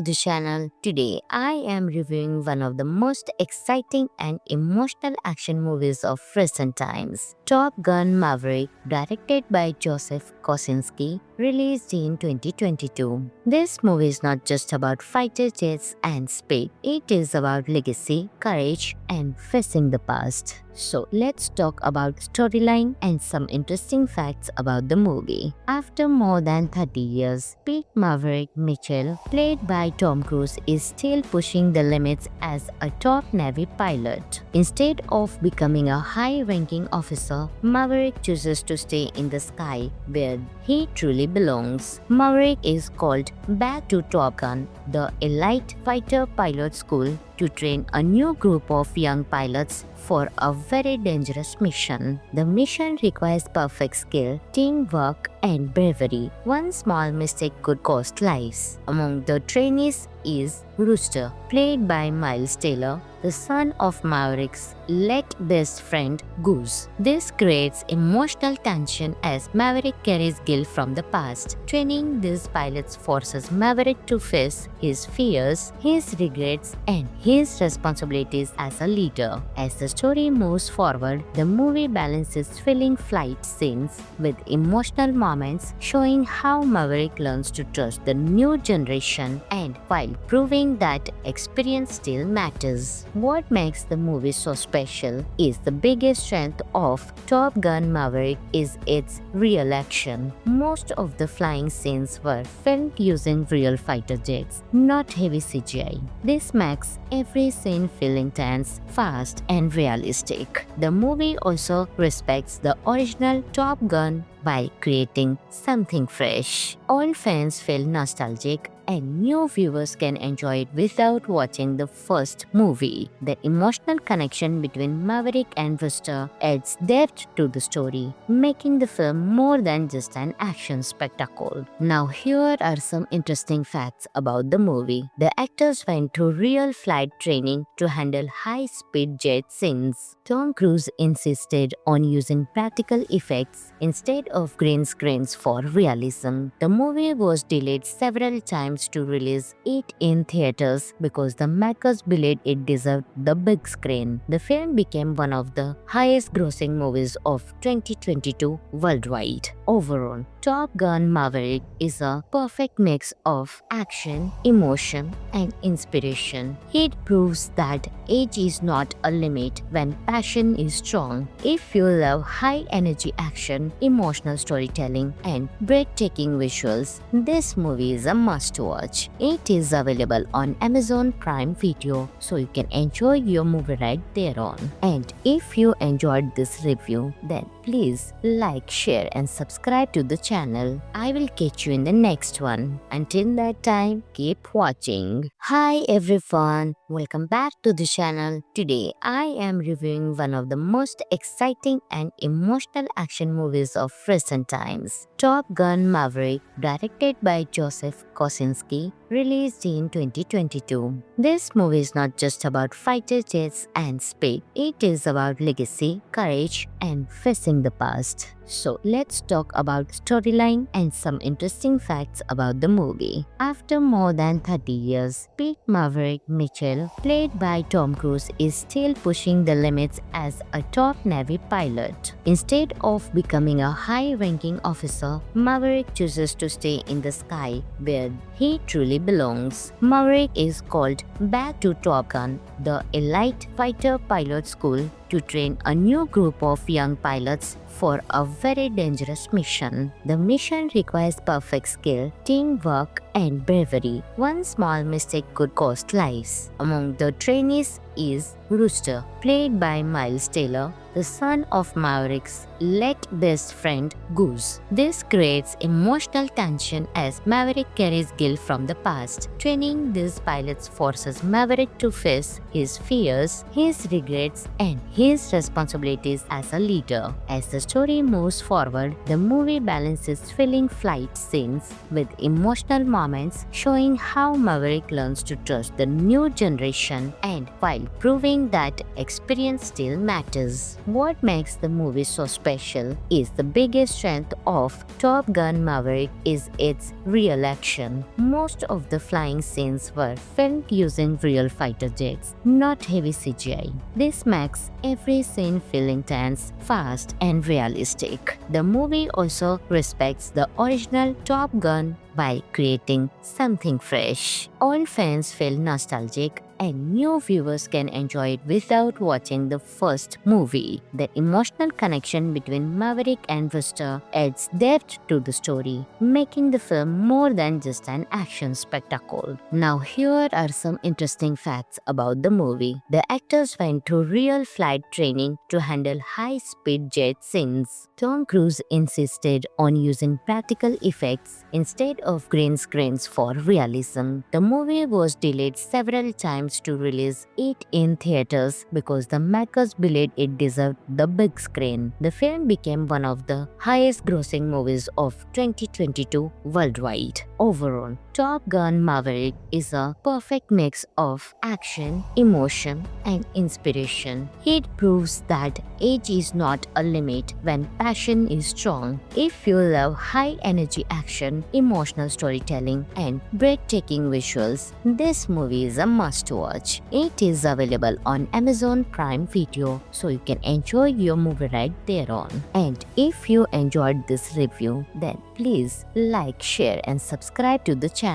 the channel. Today I am reviewing one of the most exciting and emotional action movies of recent times, Top Gun Maverick, directed by Joseph Kosinski, released in 2022. This movie is not just about fighter jets and speed, it is about legacy, courage, and facing the past. So let's talk about storyline and some interesting facts about the movie. After more than 30 years, Pete Maverick Mitchell, played by Tom Cruise, is still pushing the limits as a top Navy pilot. Instead of becoming a high-ranking officer, Maverick chooses to stay in the sky where he truly belongs. Maverick is called back to Top Gun, the elite fighter pilot school, to train a new group of young pilots for a very dangerous mission. The mission requires perfect skill, teamwork, and bravery. One small mistake could cost lives. Among the trainees is Rooster, played by Miles Taylor, the son of Maverick's late best friend Goose. This creates emotional tension as Maverick carries guilt from the past. Training these pilots forces Maverick to face his fears, his regrets, and his responsibilities as a leader. As the story moves forward, the movie balances thrilling flight scenes with emotional moments, showing how Maverick learns to trust the new generation and while proving that experience still matters. What makes the movie so special is the biggest strength of Top Gun Maverick is its real action. Most of the flying scenes were filmed using real fighter jets, not heavy CGI. This makes every scene feel intense, fast, and realistic. The movie also respects the original Top Gun by creating something fresh. Old fans feel nostalgic and new viewers can enjoy it without watching the first movie. The emotional connection between Maverick and Rooster adds depth to the story, making the film more than just an action spectacle. Now here are some interesting facts about the movie. The actors went through real flight training to handle high-speed jet scenes. Tom Cruise insisted on using practical effects instead of green screens for realism. The movie was delayed several times to release it in theaters because the makers believed it deserved the big screen. The film became one of the highest grossing movies of 2022 worldwide. Overall, Top Gun Maverick is a perfect mix of action, emotion, and inspiration. It proves that age is not a limit when passion is strong. If you love high-energy action, emotional storytelling, and breathtaking visuals, this movie is a must-watch. It is available on Amazon Prime Video, so you can enjoy your movie right there on. And if you enjoyed this review, then please like, share, and subscribe to the channel. I will catch you in the next one. Until that time, keep watching. Hi everyone, welcome back to the channel. Today I am reviewing one of the most exciting and emotional action movies of recent times, Top Gun Maverick, directed by Joseph Kosinski, released in 2022. This movie is not just about fighter jets and speed, it is about legacy, courage, and facing the past. So let's talk about storyline and some interesting facts about the movie. After more than 30 years, Pete Maverick Mitchell, played by Tom Cruise, is still pushing the limits as a top Navy pilot. Instead of becoming a high-ranking officer, Maverick chooses to stay in the sky where he truly truly belongs. Maverick is called back to Top Gun, the elite fighter pilot school, to train a new group of young pilots for a very dangerous mission. The mission requires perfect skill, teamwork, and bravery. One small mistake could cost lives. Among the trainees is Rooster, played by Miles Taylor, the son of Maverick's late best friend Goose. This creates emotional tension as Maverick carries guilt from the past. Training these pilots forces Maverick to face his fears, his regrets, and his responsibilities as a leader. As the story moves forward, the movie balances thrilling flight scenes with emotional moments, showing how Maverick learns to trust the new generation and while proving that experience still matters. What makes the movie so special is the biggest strength of Top Gun Maverick is its real action. Most of the flying scenes were filmed using real fighter jets, not heavy CGI. This makes every scene feel intense, fast, and realistic. The movie also respects the original Top Gun by creating something fresh. Old fans feel nostalgic and new viewers can enjoy it without watching the first movie. The emotional connection between Maverick and Rooster adds depth to the story, making the film more than just an action spectacle. Now here are some interesting facts about the movie. The actors went through real flight training to handle high-speed jet scenes. Tom Cruise insisted on using practical effects instead of green screens for realism. The movie was delayed several times to release it in theaters because the makers believed it deserved the big screen. The film became one of the highest grossing movies of 2022 worldwide. Overall, Top Gun Maverick is a perfect mix of action, emotion, and inspiration. It proves that age is not a limit when passion is strong. If you love high-energy action, emotional storytelling, and breathtaking visuals, this movie is a must-watch. It is available on Amazon Prime Video, so you can enjoy your movie right there on. And if you enjoyed this review, then please like, share, and subscribe to the channel.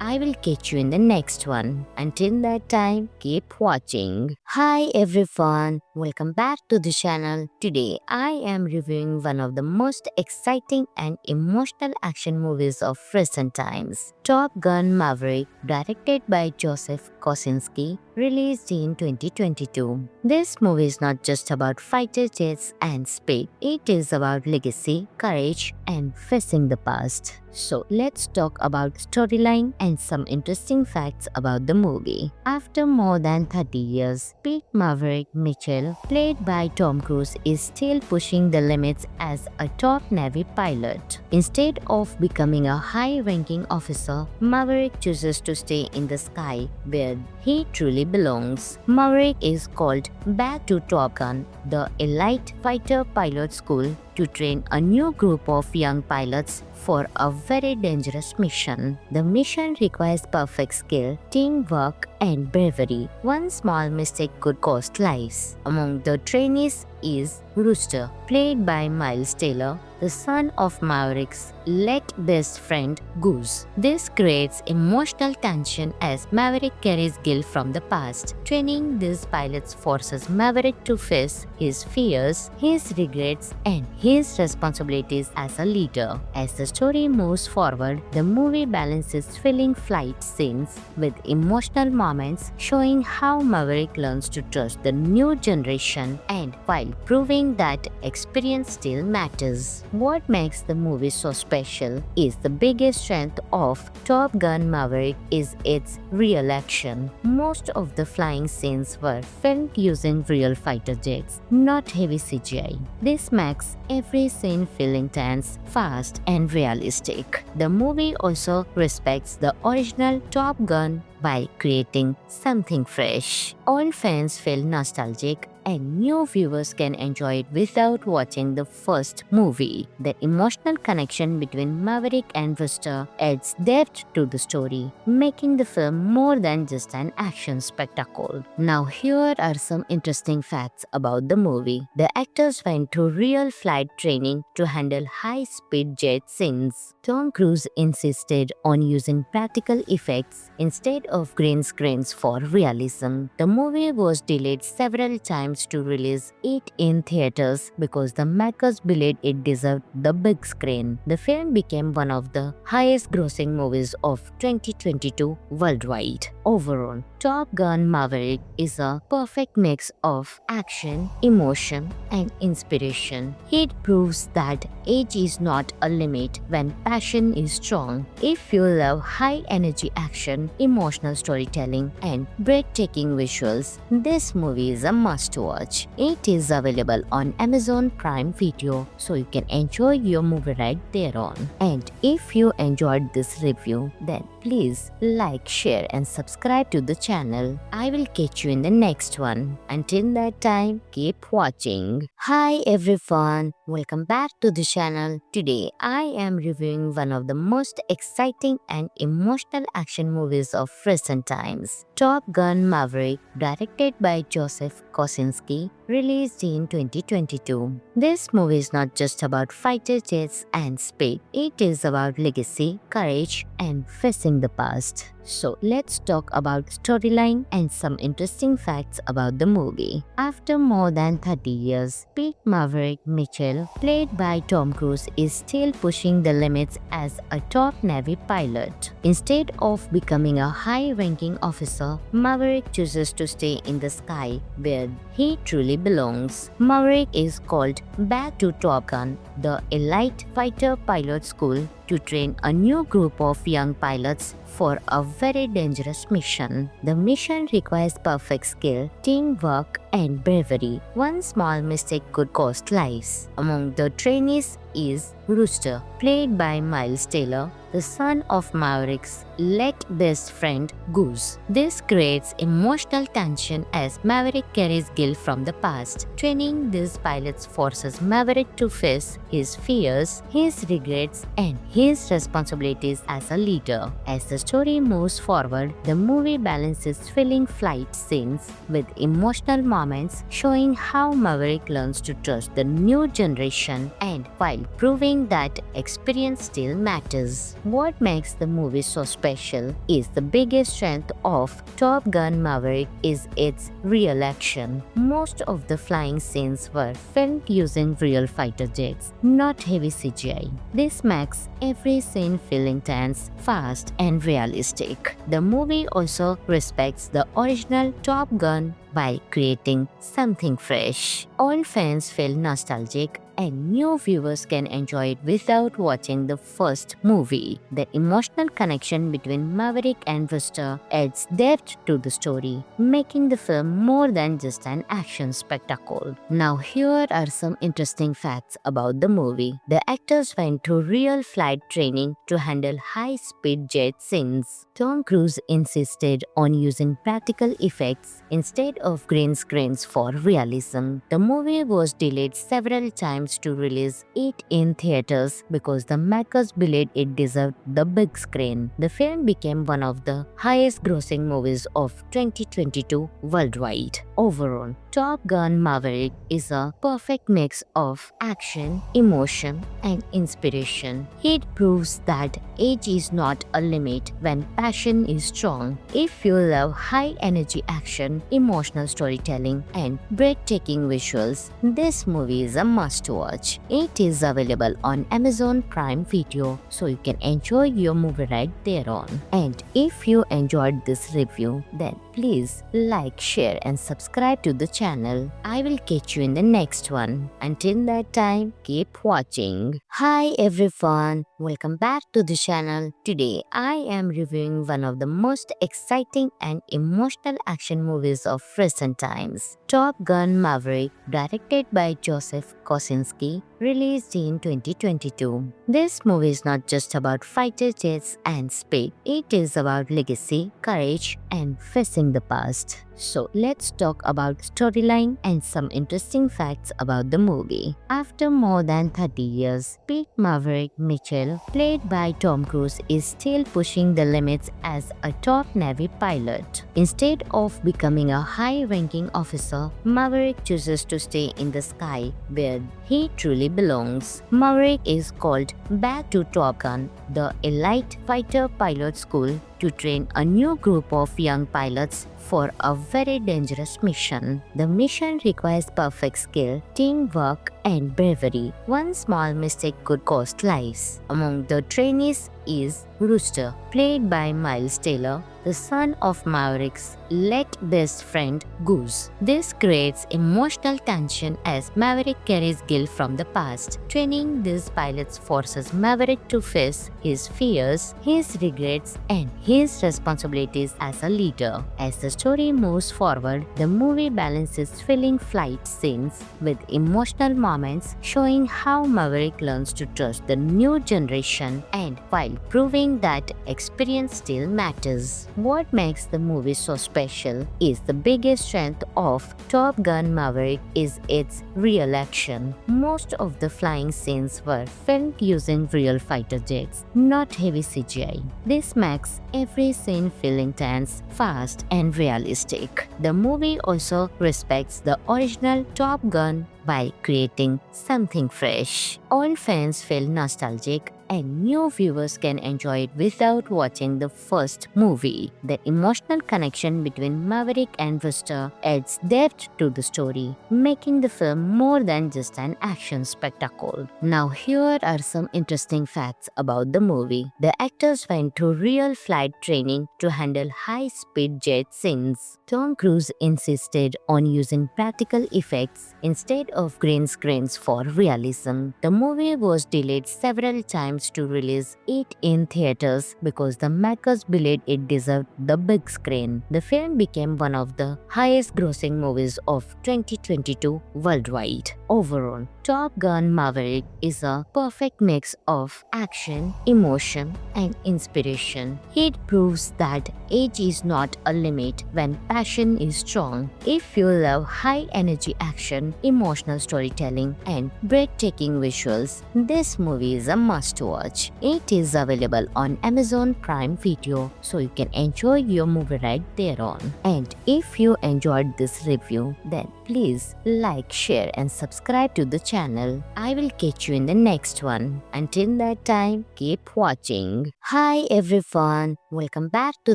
I will catch you in the next one. Until that time, keep watching. Hi everyone, welcome back to the channel. Today I am reviewing one of the most exciting and emotional action movies of recent times, Top Gun Maverick, directed by Joseph Kosinski, released in 2022. This movie is not just about fighter jets and speed, it is about legacy, courage, and facing the past. So let's talk about storyline and some interesting facts about the movie. After more than 30 years, Pete Maverick Mitchell, played by Tom Cruise, is still pushing the limits as a top Navy pilot. Instead of becoming a high-ranking officer, Maverick chooses to stay in the sky where he truly belongs. Maverick is called back to Top Gun, the elite fighter pilot school, to train a new group of young pilots for a very dangerous mission. The mission requires perfect skill, teamwork, and bravery. One small mistake could cost lives. Among the trainees is Rooster, played by Miles Taylor, the son of Maverick's late best friend Goose. This creates emotional tension as Maverick carries guilt from the past. Training these pilots forces Maverick to face his fears, his regrets, and his responsibilities as a leader. As the story moves forward, the movie balances thrilling flight scenes with emotional moments, showing how Maverick learns to trust the new generation and while proving that experience still matters. What makes the movie so special is the biggest strength of Top Gun Maverick is its real action. Most of the flying scenes were filmed using real fighter jets, not heavy CGI. This makes every scene feel intense, fast, and realistic. The movie also respects the original Top Gun by creating something fresh. Old fans feel nostalgic and new viewers can enjoy it without watching the first movie. The emotional connection between Maverick and Rooster adds depth to the story, making the film more than just an action spectacle. Now, here are some interesting facts about the movie. The actors went through real flight training to handle high-speed jet scenes. Tom Cruise insisted on using practical effects instead of green screens for realism. The movie was delayed several times to release it in theaters because the makers believed it deserved the big screen. The film became one of the highest-grossing movies of 2022 worldwide. Overall, Top Gun Maverick is a perfect mix of action, emotion, and inspiration. It proves that age is not a limit when passion is strong. If you love high-energy action, emotional storytelling, and breathtaking visuals, this movie is a must-watch. It is available on Amazon Prime Video, so you can enjoy your movie right there on. And if you enjoyed this review, then please like, share, and subscribe to the channel. I will catch you in the next one. Until that time, keep watching. Hi everyone, welcome back to the channel. Today I am reviewing one of the most exciting and emotional action movies of recent times, Top Gun Maverick, directed by Joseph Kosinski, released in 2022. This movie is not just about fighter jets and speed, it is about legacy, courage, and facing the past. So let's talk about storyline and some interesting facts about the movie. After more than 30 years, Pete Maverick Mitchell, played by Tom Cruise, is still pushing the limits as a top Navy pilot. Instead of becoming a high-ranking officer, Maverick chooses to stay in the sky where he truly belongs. Maverick is called back to Top Gun, the elite fighter pilot school, to train a new group of young pilots for a very dangerous mission. The mission requires perfect skill, teamwork, and bravery. One small mistake could cost lives. Among the trainees is Rooster, played by Miles Taylor, the son of Maverick's late best friend Goose. This creates emotional tension as Maverick carries guilt from the past. Training these pilots forces Maverick to face his fears, his regrets, and his responsibilities as a leader. As the story moves forward, the movie balances thrilling flight scenes with emotional moments, showing how Maverick learns to trust the new generation and while proving that experience still matters. What makes the movie so special is the biggest strength of Top Gun Maverick is its real action. Most of the flying scenes were filmed using real fighter jets, not heavy CGI. This makes every scene feel intense, fast, and realistic. The movie also respects the original Top Gun by creating something fresh. Old fans feel nostalgic and new viewers can enjoy it without watching the first movie. The emotional connection between Maverick and Rooster adds depth to the story, making the film more than just an action spectacle. Now, here are some interesting facts about the movie. The actors went through real flight training to handle high-speed jet scenes. Tom Cruise insisted on using practical effects instead of green screens for realism. The movie was delayed several times to release it in theaters because the makers believed it deserved the big screen. The film became one of the highest-grossing movies of 2022 worldwide. Overall, Top Gun Maverick is a perfect mix of action, emotion, and inspiration. It proves that age is not a limit when passion is strong. If you love high-energy action, emotional storytelling, and breathtaking visuals, this movie is a must-watch. It is available on Amazon Prime Video, so you can enjoy your movie right there on. And if you enjoyed this review, then please like, share, and subscribe to the channel. I will catch you in the next one. Until that time, keep watching. Hi everyone, welcome back to the channel. Today I am reviewing reviewing one of the most exciting and emotional action movies of recent times, Top Gun Maverick, directed by Joseph Kosinski, released in 2022. This movie is not just about fighter jets and speed, it is about legacy, courage, and facing the past. So let's talk about storyline and some interesting facts about the movie. After more than 30 years, Pete Maverick Mitchell, played by Tom Cruise, is still pushing the limits as a top Navy pilot. Instead of becoming a high-ranking officer, Maverick chooses to stay in the sky where he truly belongs. Maverick is called back to Top Gun, the elite fighter pilot school, to train a new group of young pilots for a very dangerous mission. The mission requires perfect skill, teamwork, and bravery. One small mistake could cost lives. Among the trainees is Rooster, played by Miles Taylor, the son of Maverick's late best friend Goose. This creates emotional tension as Maverick carries guilt from the past. Training these pilots forces Maverick to face his fears, his regrets, and his responsibilities as a leader. As the story moves forward, the movie balances thrilling flight scenes with emotional moments, showing how Maverick learns to trust the new generation and while proving that experience still matters. What makes the movie so special is the biggest strength of Top Gun Maverick is its real action. Most of the flying scenes were filmed using real fighter jets, not heavy CGI. This makes every scene feel intense, fast, and realistic. The movie also respects the original Top Gun by creating something fresh. Old fans feel nostalgic and new viewers can enjoy it without watching the first movie. The emotional connection between Maverick and Rooster adds depth to the story, making the film more than just an action spectacle. Now here are some interesting facts about the movie. The actors went through real flight training to handle high-speed jet scenes. Tom Cruise insisted on using practical effects instead of green screens for realism. The movie was delayed several times to release it in theaters because the makers believed it deserved the big screen. The film became one of the highest grossing movies of 2022 worldwide. Overall, Top Gun Maverick is a perfect mix of action, emotion, and inspiration. It proves that age is not a limit when passion is strong. If you love high-energy action, emotional storytelling, and breathtaking visuals, this movie is a must-watch. It is available on Amazon Prime Video, so you can enjoy your movie right there on. And if you enjoyed this review, then please like, share, and subscribe to the channel. I will catch you in the next one. Until that time, keep watching. Hi everyone, welcome back to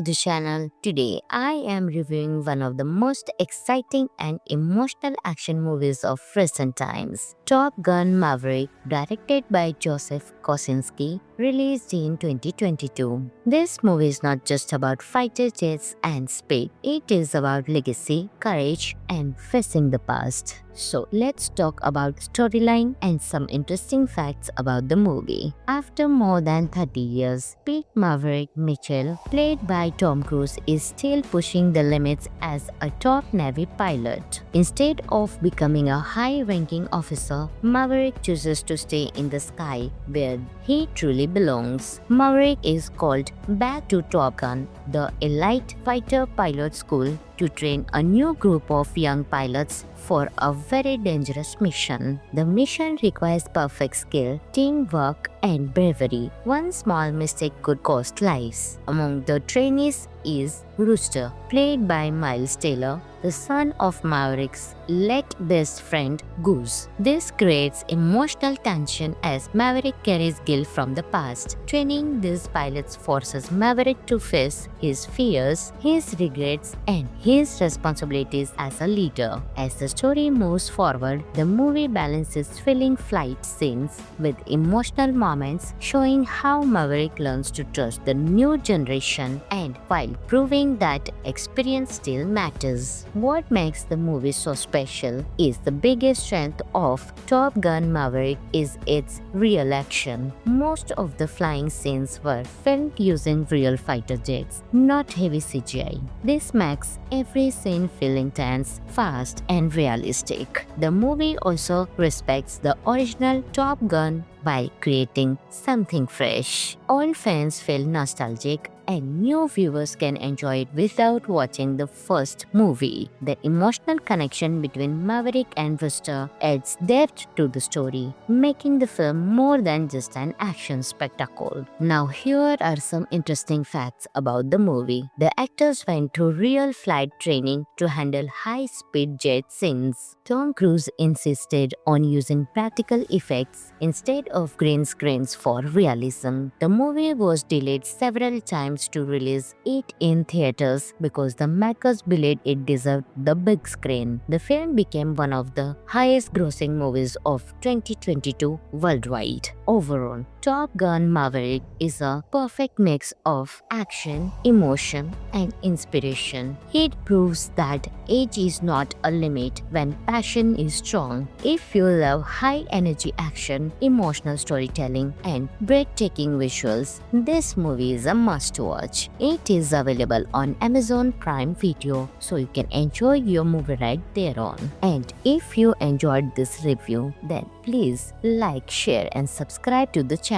the channel. Today I am reviewing one of the most exciting and emotional action movies of recent times, Top Gun Maverick, directed by Joseph Kosinski, released in 2022. This movie is not just about fighter jets and speed, it is about legacy, courage, and facing the past. So let's talk about storyline and some interesting facts about the movie. After more than 30 years, Pete Maverick Mitchell, played by Tom Cruise, is still pushing the limits as a top Navy pilot. Instead of becoming a high-ranking officer, Maverick chooses to stay in the sky where he truly belongs. Maverick is called back to Top Gun, the elite fighter pilot school, to train a new group of young pilots for a very dangerous mission. The mission requires perfect skill, teamwork, and bravery. One small mistake could cost lives. Among the trainees is Rooster, played by Miles Taylor, the son of Maverick's late best friend Goose. This creates emotional tension as Maverick carries guilt from the past. Training these pilots forces Maverick to face his fears, his regrets, and his responsibilities as a leader. As the story moves forward, the movie balances thrilling flight scenes with emotional moments, showing how Maverick learns to trust the new generation and while proving that experience still matters. What makes the movie so special is the biggest strength of Top Gun Maverick is its real action. Most of the flying scenes were filmed using real fighter jets, not heavy CGI. This makes every scene feel intense, fast, and realistic. The movie also respects the original Top Gun by creating something fresh. Old fans feel nostalgic and new viewers can enjoy it without watching the first movie. The emotional connection between Maverick and Rooster adds depth to the story, making the film more than just an action spectacle. Now here are some interesting facts about the movie. The actors went through real flight training to handle high-speed jet scenes. Tom Cruise insisted on using practical effects instead of green screens for realism. The movie was delayed several times to release it in theaters because the makers believed it deserved the big screen. The film became one of the highest grossing movies of 2022 worldwide. Overall, Top Gun Maverick is a perfect mix of action, emotion, and inspiration. It proves that age is not a limit when passion is strong. If you love high-energy action, emotional storytelling, and breathtaking visuals, this movie is a must-watch. It is available on Amazon Prime Video, so you can enjoy your movie right there on. And if you enjoyed this review, then please like, share, and subscribe to the channel.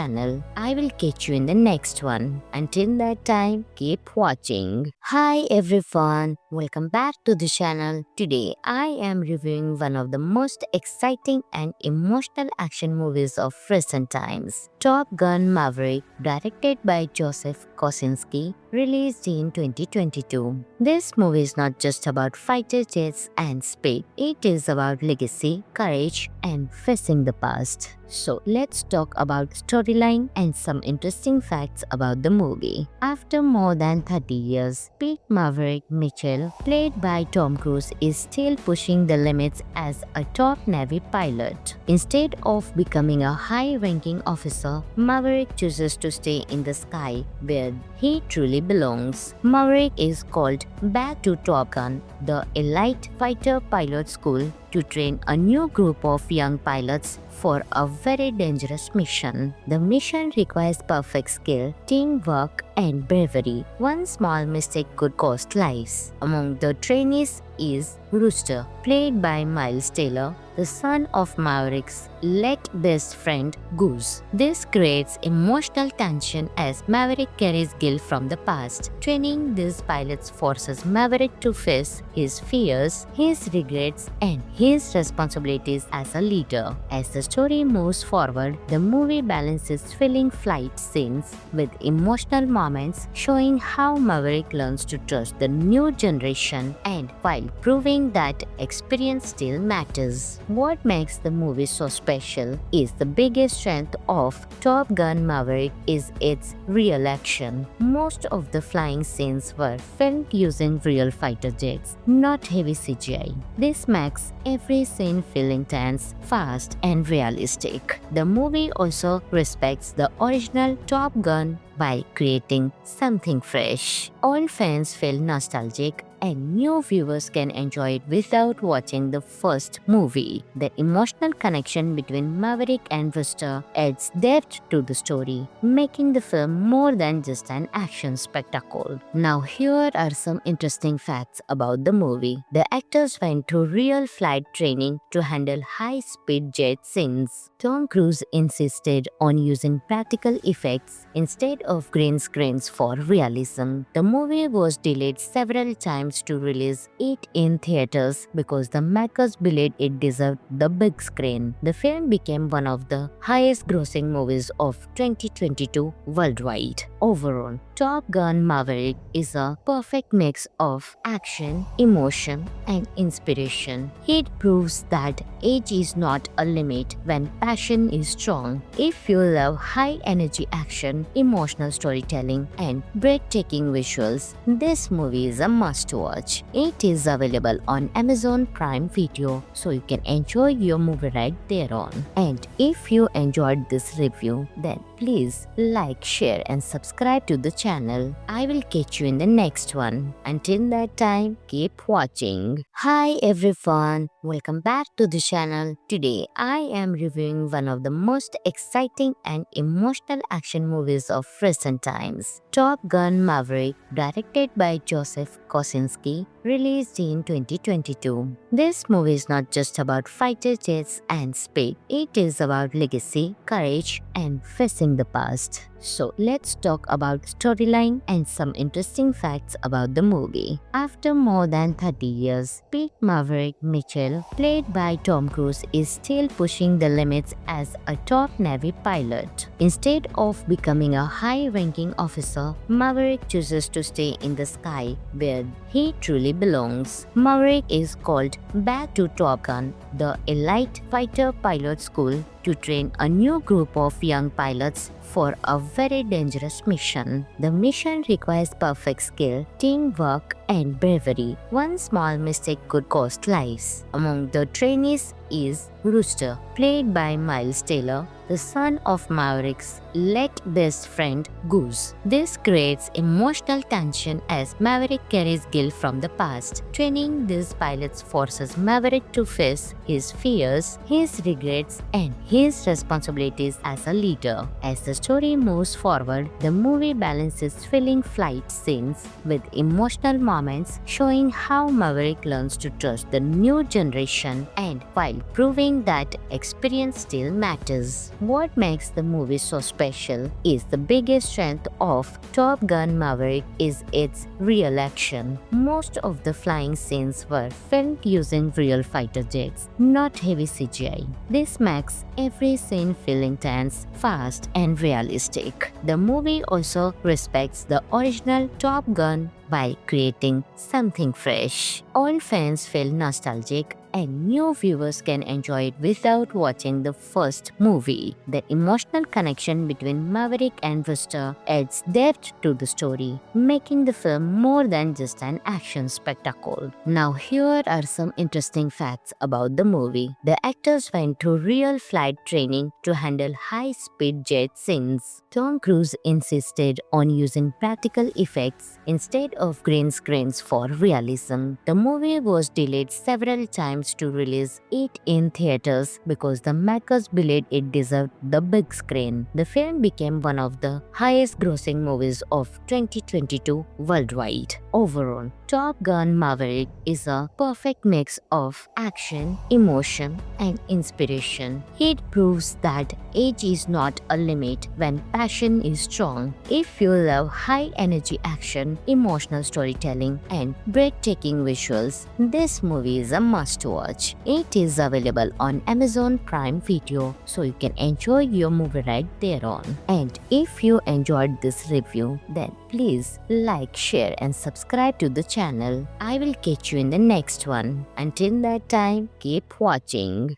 I will catch you in the next one. Until that time, keep watching. Hi everyone, welcome back to the channel. Today I am reviewing one of the most exciting and emotional action movies of recent times, Top Gun Maverick, directed by Joseph Kosinski, released in 2022. This movie is not just about fighter jets and speed, it is about legacy, courage, and facing the past. So let's talk about storyline and some interesting facts about the movie. After more than 30 years, Pete Maverick Mitchell, played by Tom Cruise, is still pushing the limits as a top Navy pilot. Instead of becoming a high-ranking officer, Maverick chooses to stay in the sky where he truly belongs. Maverick is called back to Top Gun, the elite fighter pilot school, to train a new group of young pilots for a very dangerous mission. The mission requires perfect skill, teamwork, and bravery. One small mistake could cost lives. Among the trainees is Rooster, played by Miles Taylor, the son of Maverick's late best friend Goose. This creates emotional tension as Maverick carries guilt from the past. Training these pilots forces Maverick to face his fears, his regrets, and his responsibilities as a leader. As the story moves forward, the movie balances thrilling flight scenes with emotional moments, showing how Maverick learns to trust the new generation and while proving that experience still matters. What makes the movie so special is the biggest strength of Top Gun Maverick is its real action. Most of the flying scenes were filmed using real fighter jets, not heavy CGI. This makes every scene feel intense, fast, and realistic. The movie also respects the original Top Gun by creating something fresh. Old fans feel nostalgic and new viewers can enjoy it without watching the first movie. The emotional connection between Maverick and Rooster adds depth to the story, making the film more than just an action spectacle. Now here are some interesting facts about the movie. The actors went through real flight training to handle high-speed jet scenes. Tom Cruise insisted on using practical effects instead of green screens for realism. The movie was delayed several times to release it in theaters because the makers believed it deserved the big screen. The film became one of the highest grossing movies of 2022 worldwide. Overall, Top Gun Maverick is a perfect mix of action, emotion, and inspiration. It proves that age is not a limit when passion is strong. If you love high-energy action, emotional storytelling, and breathtaking visuals, this movie is a must-watch. It is available on Amazon Prime Video, so you can enjoy your movie right there on. And if you enjoyed this review, then please like, share and subscribe to the channel. I will catch you in the next one. Until that time, keep watching. Hi everyone, welcome back to the channel. Today I am reviewing one of the most exciting and emotional action movies of recent times, Top Gun Maverick, directed by Joseph Kosinski, released in 2022. This movie is not just about fighter jets and speed, it is about legacy, courage, and facing the past. So let's talk about storyline and some interesting facts about the movie. After more than 30 years, Pete Maverick Mitchell, played by Tom Cruise, is still pushing the limits as a top Navy pilot. Instead of becoming a high-ranking officer, Maverick chooses to stay in the sky where he truly belongs. Maverick is called back to Top Gun, the elite fighter pilot school, to train a new group of young pilots for a very dangerous mission. The mission requires perfect skill, teamwork, and bravery. One small mistake could cost lives. Among the trainees is Rooster, played by Miles Taylor, the son of Maverick's late best friend Goose. This creates emotional tension as Maverick carries guilt from the past. Training these pilots forces Maverick to face his fears, his regrets, and his responsibilities as a leader. As the story moves forward, the movie balances thrilling flight scenes with emotional moments, showing how Maverick learns to trust the new generation and while proving that experience still matters. What makes the movie so special is the biggest strength of Top Gun Maverick is its real action. Most of the flying scenes were filmed using real fighter jets, not heavy CGI. This makes every scene feel intense, fast, and realistic. The movie also respects the original Top Gun by creating something fresh. Old fans feel nostalgic and new viewers can enjoy it without watching the first movie. The emotional connection between Maverick and Rooster adds depth to the story, making the film more than just an action spectacle. Now here are some interesting facts about the movie. The actors went through real flight training to handle high-speed jet scenes. Tom Cruise insisted on using practical effects instead of green screens for realism. The movie was delayed several times to release it in theaters because the makers believed it deserved the big screen. The film became one of the highest grossing movies of 2022 worldwide. Overall, Top Gun Maverick is a perfect mix of action, emotion, and inspiration. It proves that age is not a limit when passion is strong. If you love high-energy action, emotional storytelling, and breathtaking visuals, this movie is a must-watch. It is available on Amazon Prime Video, so you can enjoy your movie right there on. And if you enjoyed this review, then please like, share, and subscribe to the channel. I will catch you in the next one. Until that time, keep watching.